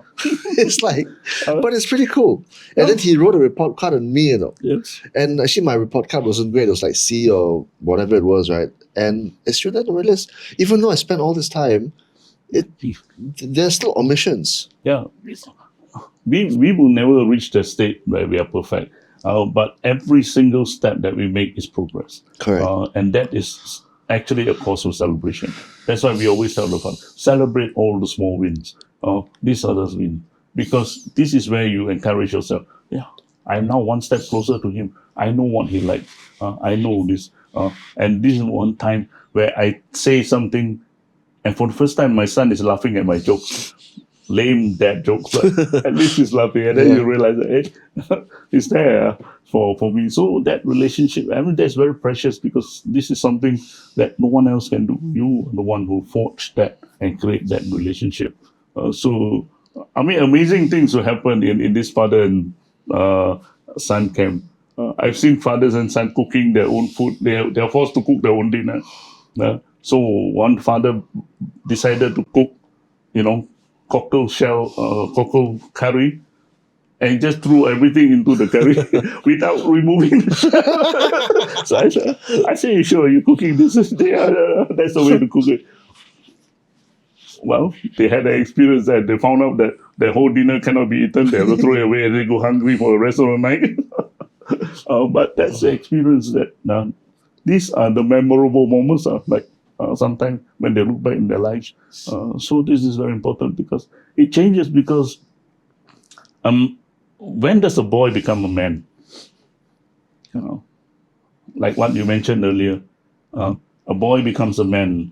It's like, but it's pretty cool. And then he wrote a report card on me, Yes. And actually, my report card wasn't great. It was like C or whatever it was, right? And it's true that I realized, even though I spent all this time, there's still omissions. Yeah. We will never reach the state where we are perfect. But every single step that we make is progress. Correct. And that is actually a cause for celebration. That's why we always tell the fun, celebrate all the small wins. These others win. Because this is where you encourage yourself. Yeah, I'm now one step closer to him. I know what he likes. I know this. And this is one time where I say something, and for the first time, my son is laughing at my jokes. Lame dad jokes, but at least he's laughing. And then you realize that, hey, he's there for me. So that relationship, I mean, that's very precious because this is something that no one else can do. You are the one who forged that and create that relationship. So, I mean, amazing things will happen in this father and son camp. I've seen fathers and son cooking their own food. They are forced to cook their own dinner. So one father decided to cook, cockle curry, and just threw everything into the curry without removing the shell. So I say, sure, you're cooking this. That's the way to cook it. Well, they had an experience that they found out that the whole dinner cannot be eaten. They have to throw it away and they go hungry for the rest of the night. But that's the experience that these are the memorable moments. Sometimes when they look back in their lives. So this is very important because it changes because when does a boy become a man? Like what you mentioned earlier, a boy becomes a man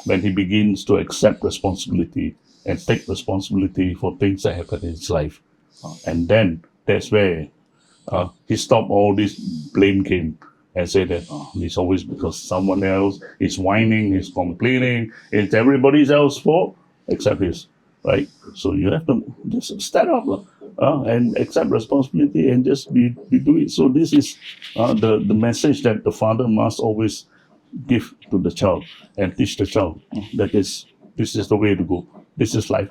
when he begins to accept responsibility, and take responsibility for things that happen in his life. And then that's where he stopped all this blame game and said that it's always because someone else is whining, is complaining, it's everybody else's fault except his, right? So you have to just stand up and accept responsibility and just be do it. So this is the message that the father must always give to the child and teach the child that this is the way to go. This is life.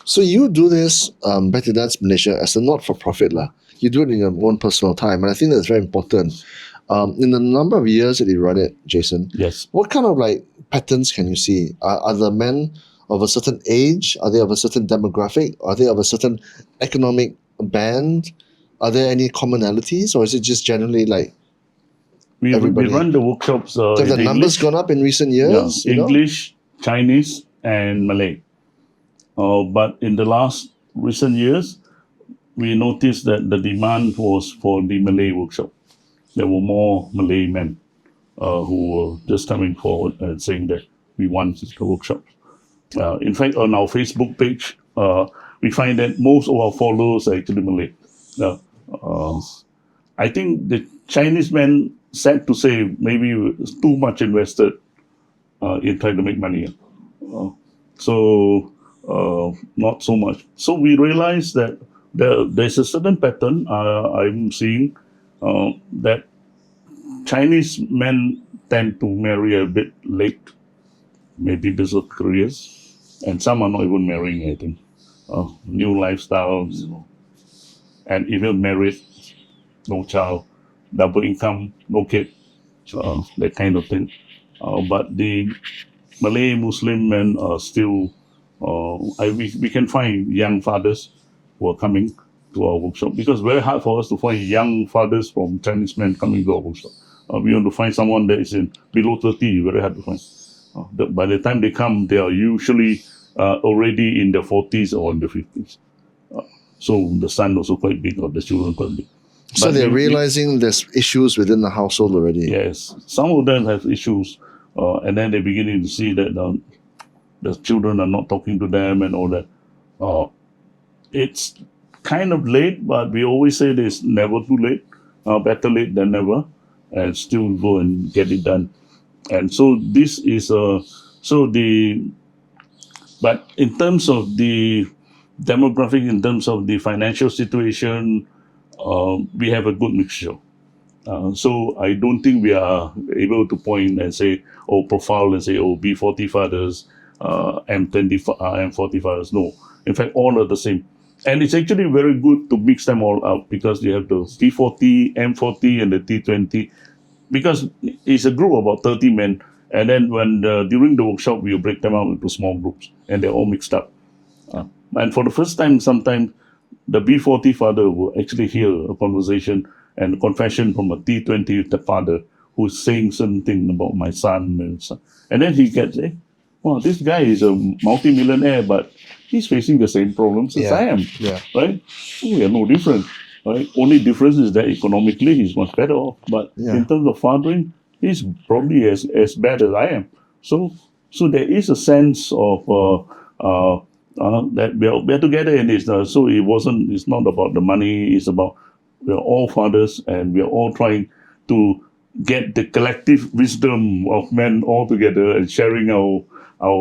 So you do this Better Dads Malaysia as a not-for-profit lah. You do it in your own personal time, and I think that's very important. In the number of years that you run it, Jason, Yes. what kind of like patterns can you see? Are the men of a certain age? Are they of a certain demographic? Are they of a certain economic band? Are there any commonalities, or is it just generally like We everybody? run the workshops Have the in numbers English, gone up in recent years? English, Chinese, and Malay. But in the last recent years, we noticed that the demand was for the Malay workshop. There were more Malay men who were just coming forward and saying that we want the workshop. In fact, on our Facebook page, we find that most of our followers are actually Malay. I think the Chinese men, sad to say, maybe too much invested in trying to make money. So not so much. So we realized that there's a certain pattern I'm seeing that Chinese men tend to marry a bit late, maybe because of careers, and some are not even marrying, I think. New lifestyles, and even married, no child, double income, no kid, that kind of thing. But the Malay Muslim men are still, we can find young fathers who are coming to our workshop, because it's very hard for us to find young fathers from Chinese men coming to our workshop. We want to find someone that is in below 30, very hard to find. By the time they come, they are usually already in their 40s or in the 50s. So the son also quite big, or the children quite big. So they're realizing there's issues within the household already. Yes, some of them have issues, and then they're beginning to see that the children are not talking to them and all that. It's kind of late, but we always say there's never too late. Better late than never, and still go and get it done. And so this is but in terms of the demographic, in terms of the financial situation, we have a good mixture. So I don't think we are able to point and say, profile and say, B40 fathers, M40 fathers. No. In fact, all are the same. And it's actually very good to mix them all out, because you have the P40, M40, and the T20, because it's a group of about 30 men. And then during the workshop, we'll break them out into small groups, and they're all mixed up. And for the first time, sometimes the B40 father will actually hear a conversation and a confession from a T20 father who's saying something about my son. And then he gets, this guy is a multi-millionaire, but he's facing the same problems as I am. Yeah. Right? We are no different. Right? Only difference is that economically he's much better off. But in terms of fathering, he's probably as bad as I am. So there is a sense of that we're together in this. So it's not about the money, it's about we're all fathers, and we're all trying to get the collective wisdom of men all together and sharing our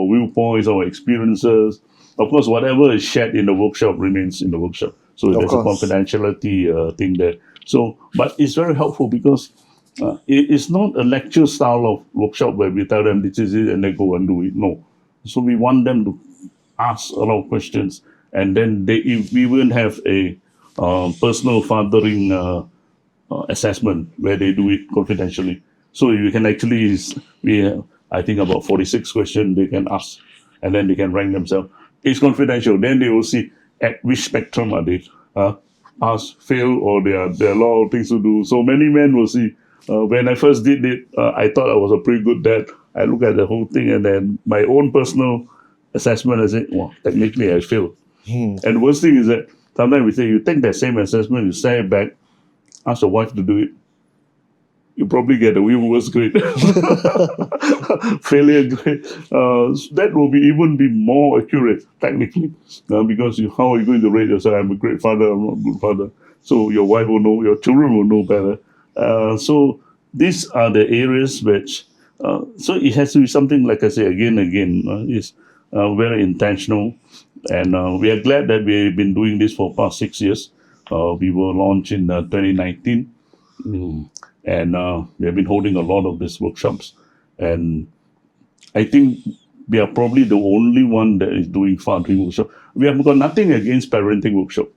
viewpoints, our experiences. Of course, whatever is shared in the workshop remains in the workshop. So there's a confidentiality thing there. So, but it's very helpful, because it's not a lecture style of workshop where we tell them this is it and they go and do it. No. So we want them to ask a lot of questions, and then we will have a personal fathering assessment where they do it confidentially. So you can actually, I think about 46 questions they can ask, and then they can rank themselves. It's confidential. Then they will see at which spectrum are they. Pass, fail, or there are a lot of things to do. So many men will see. When I first did it, I thought I was a pretty good dad. I look at the whole thing, and then my own personal assessment, I say, technically I failed. And the worst thing is that sometimes we say, you take that same assessment, you send it back, ask your wife to do it. you probably get a worse grade. Failure grade. That will even be more accurate, technically, because how are you going to rate yourself? I'm a great father, I'm not a good father. So your wife will know, your children will know better. So these are the areas which, so it has to be something, like I say again, is very intentional. And we are glad that we've been doing this for past 6 years. We were launched in 2019. And we have been holding a lot of these workshops. And I think we are probably the only one that is doing fathering workshop. We have got nothing against parenting workshop.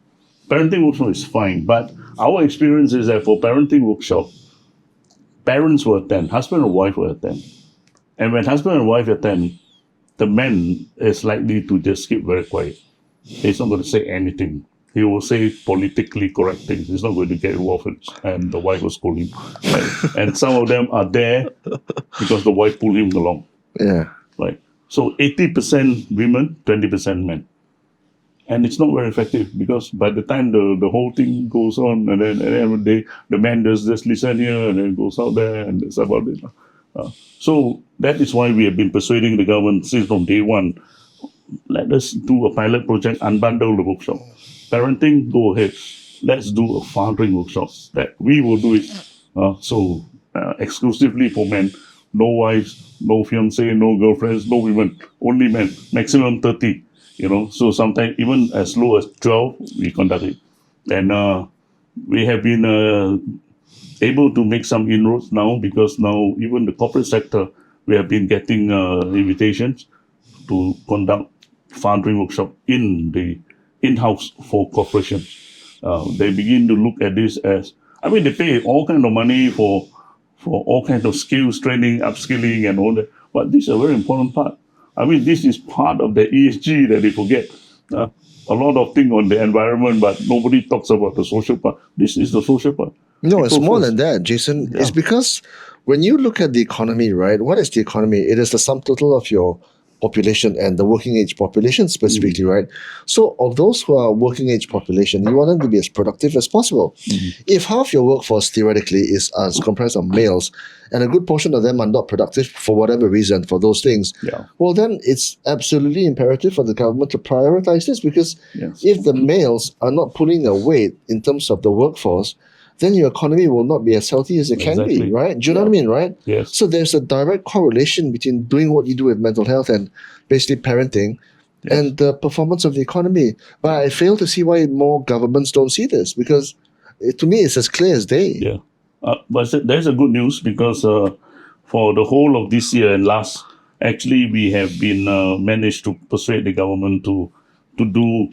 Parenting workshop is fine, but our experience is that for parenting workshop, parents will attend, husband and wife will attend. And when husband and wife attend, the man is likely to just keep very quiet. He's not going to say anything. He will say politically correct things. He's not going to get involved, and the wife will scold him. And some of them are there because the wife pulled him along. Yeah. Right. So 80% women, 20% men. And it's not very effective because by the time the whole thing goes on, and then at the end of the day, the man does just listen here and then goes out there, and that's about it. So that is why we have been persuading the government since from day one. Let us do a pilot project, unbundle the workshop. Parenting, go ahead. Let's do a fathering workshop. That we will do it. Exclusively for men. No wives, no fiancé, no girlfriends, no women. Only men. Maximum 30. So sometimes even as low as 12, we conduct it. And we have been able to make some inroads now, because now even the corporate sector, we have been getting invitations to conduct fathering workshop in-house for corporations. They begin to look at this as, they pay all kind of money for all kinds of skills, training, upskilling and all that. But this is a very important part. This is part of the ESG that they forget. A lot of things on the environment, but nobody talks about the social part. This is the social part. No, it's more than that, Jason. Yeah. It's because when you look at the economy, right, what is the economy? It is the sum total of your population and the working age population specifically, right? So of those who are working age population, you want them to be as productive as possible. If half your workforce theoretically is comprised of males, and a good portion of them are not productive for whatever reason for those things, well then it's absolutely imperative for the government to prioritize this, because if the males are not pulling their weight in terms of the workforce, then your economy will not be as healthy as it can be, right? Do you know what I mean, right? Yes. So there's a direct correlation between doing what you do with mental health and basically parenting and the performance of the economy. But I fail to see why more governments don't see this, because to me it's as clear as day. Yeah. But there's a good news, because for the whole of this year and last, actually we have been managed to persuade the government to do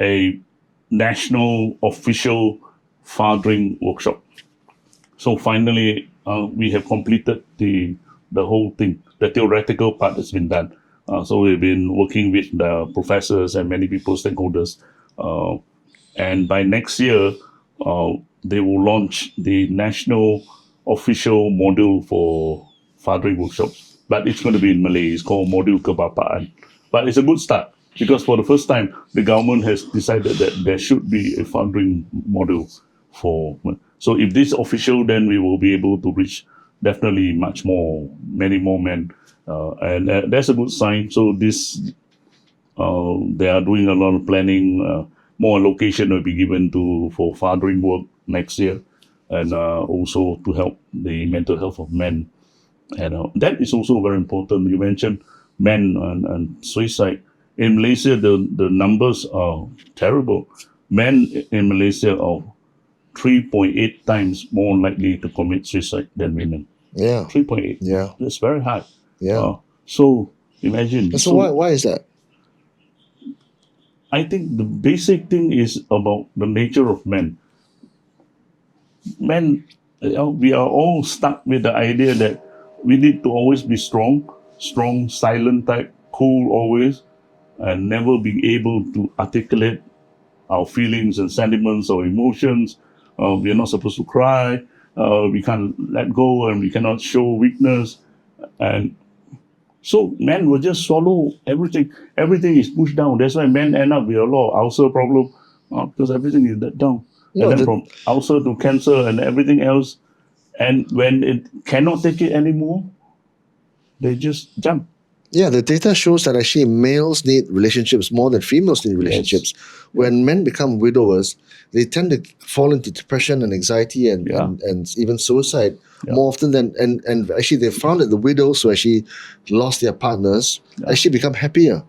a national official fathering workshop. So finally, we have completed the whole thing. The theoretical part has been done. So we've been working with the professors and many people, stakeholders. And by next year, they will launch the national official module for fathering workshops. But it's going to be in Malay. It's called Module Kebapaan. But it's a good start, because for the first time, the government has decided that there should be a fathering module. So if this is official, then we will be able to reach definitely many more men. And that's a good sign. So they are doing a lot of planning. More allocation will be given for fathering work next year, and also to help the mental health of men. And that is also very important. You mentioned men and suicide. In Malaysia, the numbers are terrible. Men in Malaysia are 3.8 times more likely to commit suicide than women. Yeah. 3.8. Yeah. That's very high. Yeah. So imagine. So why is that? I think the basic thing is about the nature of men. Men, we are all stuck with the idea that we need to always be strong, silent type, cool always, and never be able to articulate our feelings and sentiments or emotions. We are not supposed to cry. We can't let go, and we cannot show weakness. And so men will just swallow everything. Everything is pushed down. That's why men end up with a lot of ulcer problem, because everything is let down. And then from ulcer to cancer and everything else, And when it cannot take it anymore, they just jump. Yeah, the data shows that actually males need relationships more than females need relationships. When men become widowers, they tend to fall into depression and anxiety and even suicide more often than and actually they found that the widows who actually lost their partners actually become happier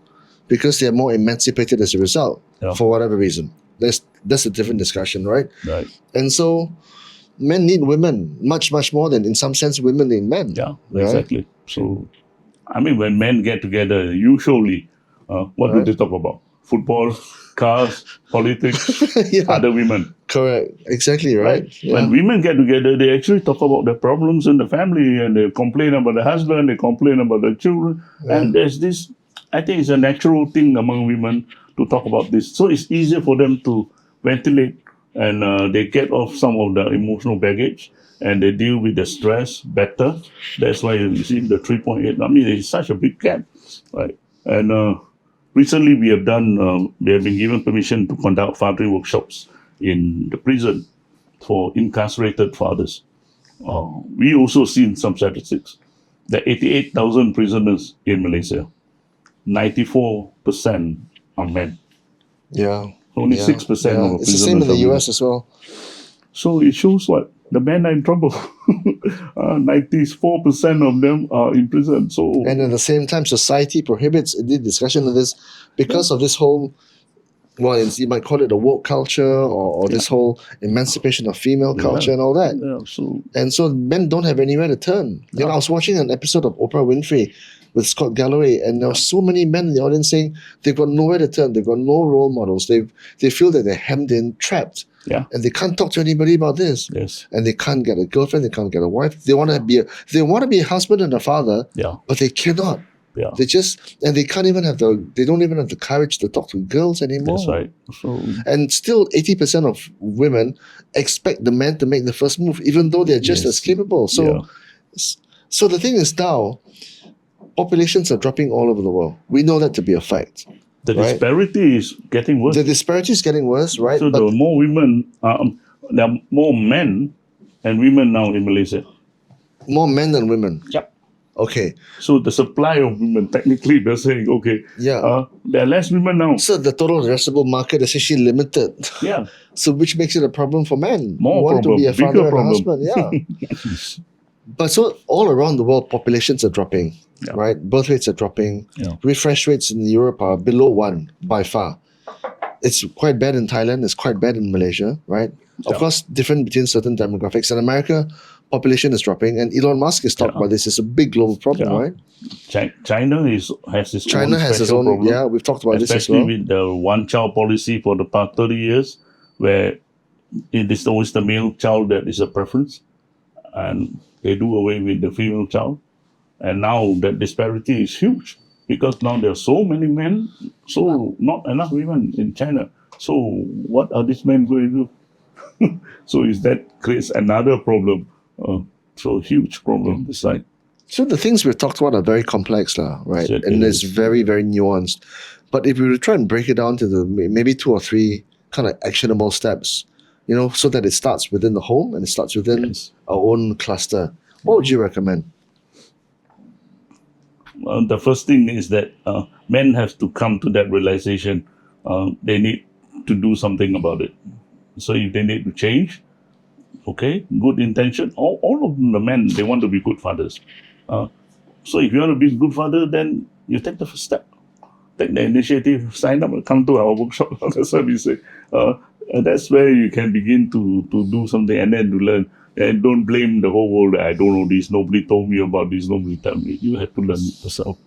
because they are more emancipated as a result for whatever reason. That's a different discussion, right? Right. And so men need women much more than in some sense women need men. Yeah, exactly. So I mean, when men get together, usually, what do they talk about? Football, cars, politics, other women. Correct. Exactly right. Yeah. When women get together, they actually talk about the problems in the family, and they complain about the husband, they complain about the children. And there's this, I think it's a natural thing among women to talk about this. So it's easier for them to ventilate, and they get off some of the emotional baggage, and they deal with the stress better. That's why you see the 3.8. I mean, it's such a big gap, right? And recently, we have been given permission to conduct fathering workshops in the prison for incarcerated fathers. We also seen some statistics that 88,000 prisoners in Malaysia, 94% are men. Yeah. Only 6% of prisoners. It's the same in the US as well. So it shows what? The men are in trouble. 94% of them are in prison. So, and at the same time, society prohibits the discussion of this because of this whole, well, you might call it a woke culture or this whole emancipation of female culture and all that. And so men don't have anywhere to turn. You know, I was watching an episode of Oprah Winfrey with Scott Galloway, and there were so many men in the audience saying they've got nowhere to turn, they've got no role models, they feel that they're hemmed in, trapped. And they can't talk to anybody about this. And they can't get a girlfriend, they can't get a wife. They want to be a husband and a father, but they cannot. They they can't even they don't even have the courage to talk to girls anymore. That's right. So, and still 80% of women expect the men to make the first move, even though they're just as capable. So so the thing is now, populations are dropping all over the world. We know that to be a fact. The disparity is getting worse. The disparity is getting worse, right? So there are more women, there are more men and women now in Malaysia. More men than women? Yep. Okay. So the supply of women, technically they're saying, okay, there are less women now. So the total addressable market is actually limited. Yeah. So which makes it a problem for men. More want problem, to be a father bigger and a husband. Yeah. But so all around the world, populations are dropping, right? Birth rates are dropping. Refresh rates in Europe are below 1 by far. It's quite bad in Thailand. It's quite bad in Malaysia, right? Of course, different between certain demographics. In America, population is dropping, and Elon Musk has talked about this. It's a big global problem, right? China has its own problem. Yeah, we've talked about this as well. Especially with the one-child policy for the past 30 years, where it is always the male child that is a preference, and they do away with the female child. And now that disparity is huge, because now there are so many men, so not enough women in China. So what are these men going to do? So that creates another problem. So huge problem this side. So the things we've talked about are very complex, right? And it's very, very nuanced. But if we were to try and break it down to maybe 2 or 3 kind of actionable steps, so that it starts within the home and it starts within our own cluster, what would you recommend? The first thing is that men have to come to that realization. They need to do something about it. So if they need to change, okay, good intention. All of them, the men, they want to be good fathers. So if you want to be a good father, then you take the first step. Take the initiative, sign up, come to our workshop. That's what we say. That's where you can begin to do something and then to learn. And don't blame the whole world. I don't know this. Nobody told me about this. Nobody told me. You have to learn it yourself.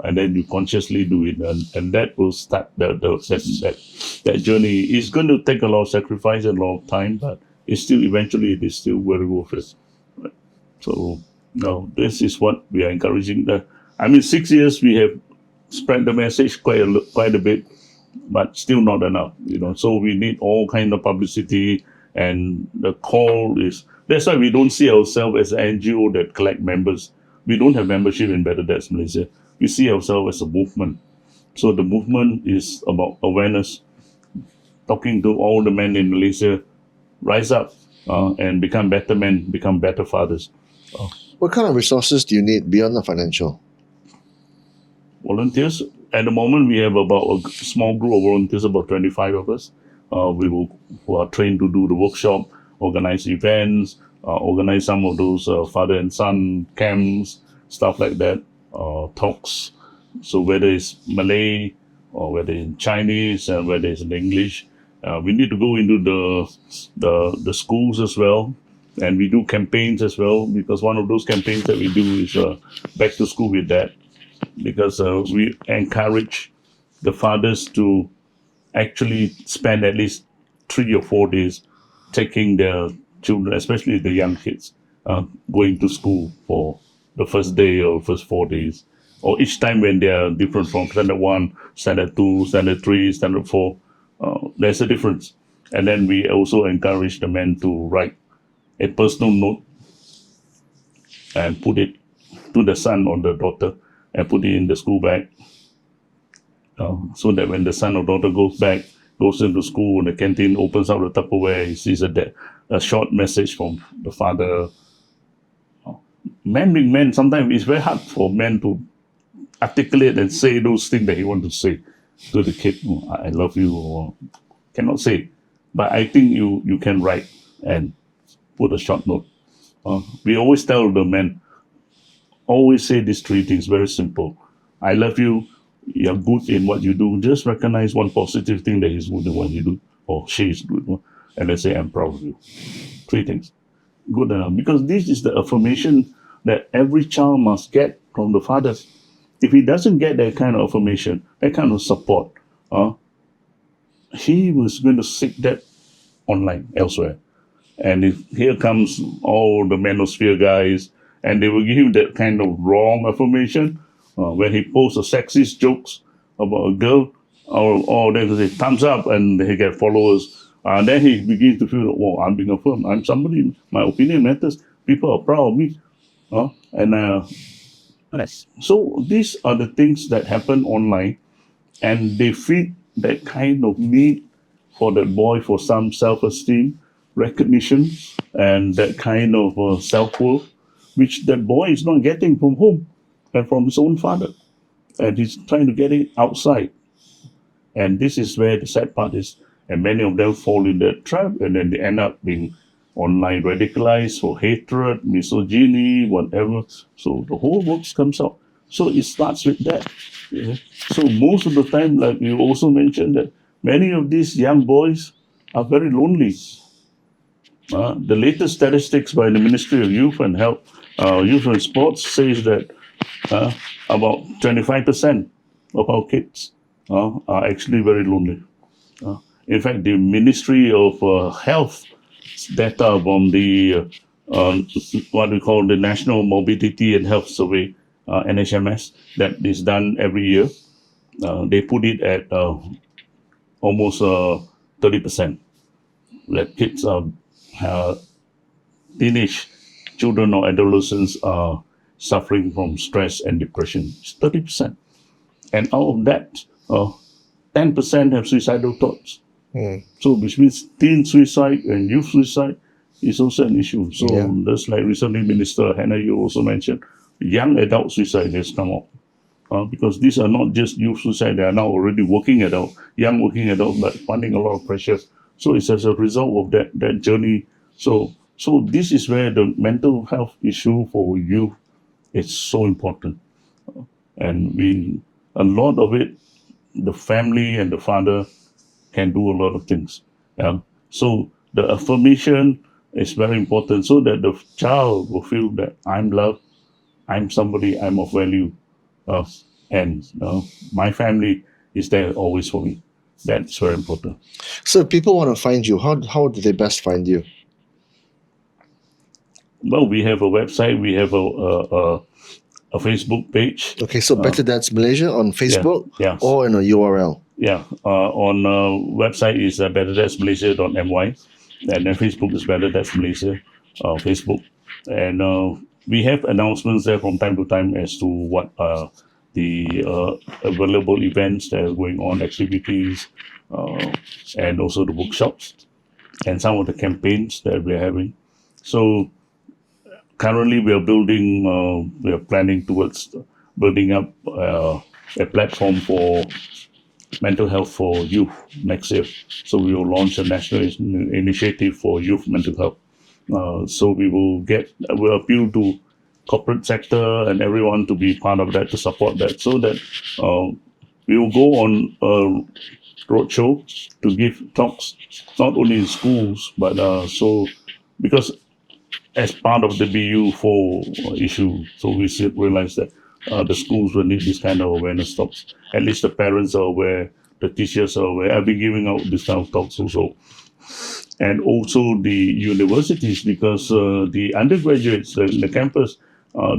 And then you consciously do it. And that will start that journey. It's going to take a lot of sacrifice and a lot of time, but eventually it is still very worth it. Right? So, this is what we are encouraging. 6 years we have spread the message quite a bit, but still not enough. So we need all kind of publicity, and the call is. That's why we don't see ourselves as an NGO that collect members. We don't have membership in Better Dads Malaysia. We see ourselves as a movement. So the movement is about awareness, talking to all the men in Malaysia, rise up, and become better men, become better fathers. What kind of resources do you need beyond the financial? Volunteers. At the moment, we have about a small group of volunteers, about 25 of us. Who are trained to do the workshop, organize events, organize some of those father and son camps, stuff like that, talks. So whether it's Malay or whether it's Chinese and whether it's in English, we need to go into the schools as well, and we do campaigns as well, because one of those campaigns that we do is back to school with dad, because we encourage the fathers to actually spend at least 3 or 4 days taking their children, especially the young kids, going to school for the first day or first 4 days, or each time when they are different from standard 1, standard 2, standard 3, standard 4. There's a difference. And then we also encourage the men to write a personal note and put it to the son or the daughter and put it in the school bag, so that when the son or daughter goes into school, in the canteen, opens up the Tupperware, he sees a short message from the father. Men being men, sometimes it's very hard for men to articulate and say those things that he wants to say to the kid. I love you, or cannot say. But I think you can write and put a short note. We always tell the men, always say these 3 things, very simple. I love you. You're good in what you do. Just recognize one positive thing that he's good in what you do, or she is good, and then say, I'm proud of you. 3 things. Good enough. Because this is the affirmation that every child must get from the fathers. If he doesn't get that kind of affirmation, that kind of support, he was going to seek that online, elsewhere. And here comes all the manosphere guys, and they will give him that kind of wrong affirmation. When he posts a sexist jokes about a girl, or they say thumbs up, and he get followers. Then he begins to feel, oh, I'm being affirmed. I'm somebody. My opinion matters. People are proud of me. So these are the things that happen online, and they feed that kind of need for that boy for some self-esteem, recognition, and that kind of self-worth, which that boy is not getting from home and from his own father. And he's trying to get it outside. And this is where the sad part is. And many of them fall in that trap, and then they end up being online radicalized for hatred, misogyny, whatever. So the whole works comes out. So it starts with that. Yeah. So most of the time, like you also mentioned, that many of these young boys are very lonely. The latest statistics by the Ministry of Youth and Health, Youth and Sports says that about 25% of our kids are actually very lonely. In fact, the Ministry of Health data from the what we call the National Morbidity and Health Survey, NHMS, that is done every year, they put it at almost 30%. That kids teenage children or adolescents are suffering from stress and depression. It's 30%. And out of that, 10% have suicidal thoughts. So which means teen suicide and youth suicide is also an issue. So just like recently Minister Hannah, you also mentioned, young adult suicide has come up. Because these are not just youth suicide, they are now already working adult, young working adult, but finding a lot of pressure. So it's as a result of that journey. So this is where the mental health issue for youth is so important. And a lot of it, the family and the father can do a lot of things. So the affirmation is very important, so that the child will feel that I'm loved, I'm somebody, I'm of value, and my family is there always for me. That's very important. So if people want to find you, how do they best find you? Well, we have a website, we have a Facebook page. Okay, so Better Dads Malaysia on Facebook yeah. or in a URL? Yeah, on website is betterdadsmalaysia.my, and then Facebook is Better Dads Malaysia, Facebook. And we have announcements there from time to time as to what the available events that are going on, activities, and also the workshops. and some of the campaigns that we're having. So currently we are planning towards building up a platform for mental health for youth next year. So we will launch a national initiative for youth mental health. So we'll appeal to corporate sector and everyone to be part of that, to support that, so that we will go on a roadshow to give talks, not only in schools, but because as part of the BU4 issue, so we realize that the schools will need this kind of awareness talks. At least the parents are aware, the teachers are aware. I've been giving out this kind of talks also. And also the universities, because the undergraduates in the campus,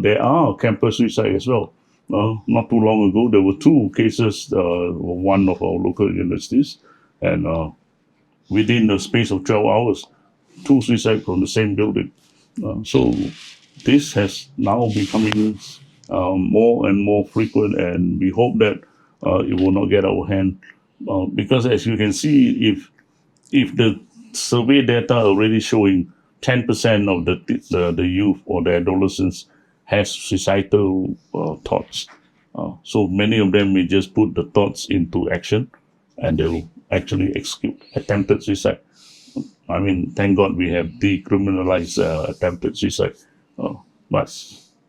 there are campus suicide as well. Not too long ago, there were 2 cases, one of our local universities, and within the space of 12 hours, 2 suicides from the same building. So this has now becoming more and more frequent, and we hope that it will not get out of hand. Because as you can see, if the survey data are already showing 10% of the youth or the adolescents has suicidal thoughts, so many of them may just put the thoughts into action, and they will actually execute attempted suicide. I mean, thank God we have decriminalized attempted suicide, but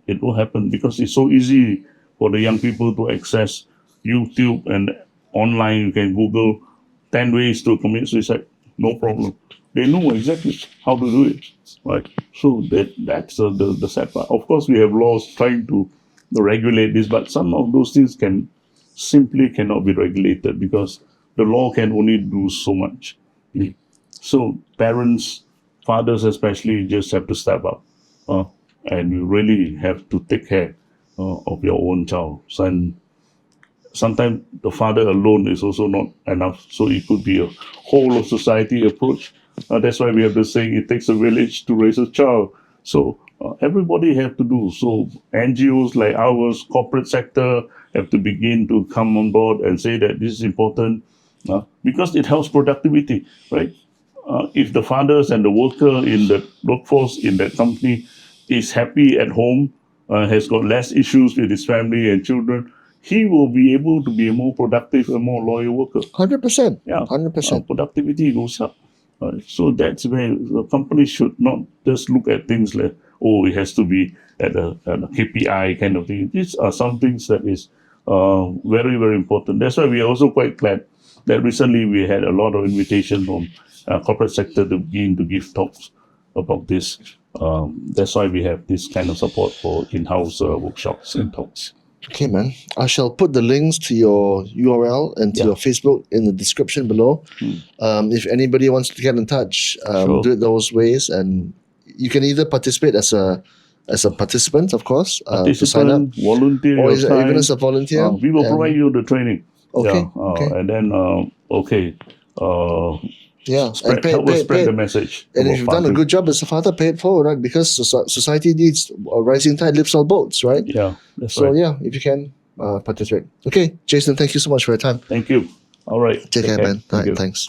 it will happen because it's so easy for the young people to access YouTube, and online you can Google 10 ways to commit suicide. No problem. They know exactly how to do it. Right. So that's the sad part. Of course, we have laws trying to regulate this, but some of those things cannot be regulated because the law can only do so much. So parents, fathers especially, just have to step up, and you really have to take care of your own child. And sometimes the father alone is also not enough. So it could be a whole of society approach. That's why we have the saying, it takes a village to raise a child. So everybody have to do. So NGOs like ours, corporate sector, have to begin to come on board and say that this is important because it helps productivity, right? If the fathers and the worker in the workforce in that company is happy at home, has got less issues with his family and children, he will be able to be a more productive and more loyal worker. 100%. Yeah, 100%. Productivity goes up. So that's where the company should not just look at things like, oh, it has to be at a KPI kind of thing. These are some things that is very, very important. That's why we are also quite glad that recently we had a lot of invitation from corporate sector to begin to give talks about this. That's why we have this kind of support for in-house workshops and talks. Okay, man. I shall put the links to your URL and to your Facebook in the description below. If anybody wants to get in touch, do it those ways, and you can either participate as a participant, of course, to sign up, volunteer, or even as a volunteer. We will provide you the training. Okay. And then help us spread the message. And if you've done a good job as a father, pay it forward, right? Because society needs a rising tide lifts all boats, right? Yeah, that's so right. Yeah, if you can participate. Okay, Jason, thank you so much for your time. Thank you. All right. Take care, man. All right, thanks.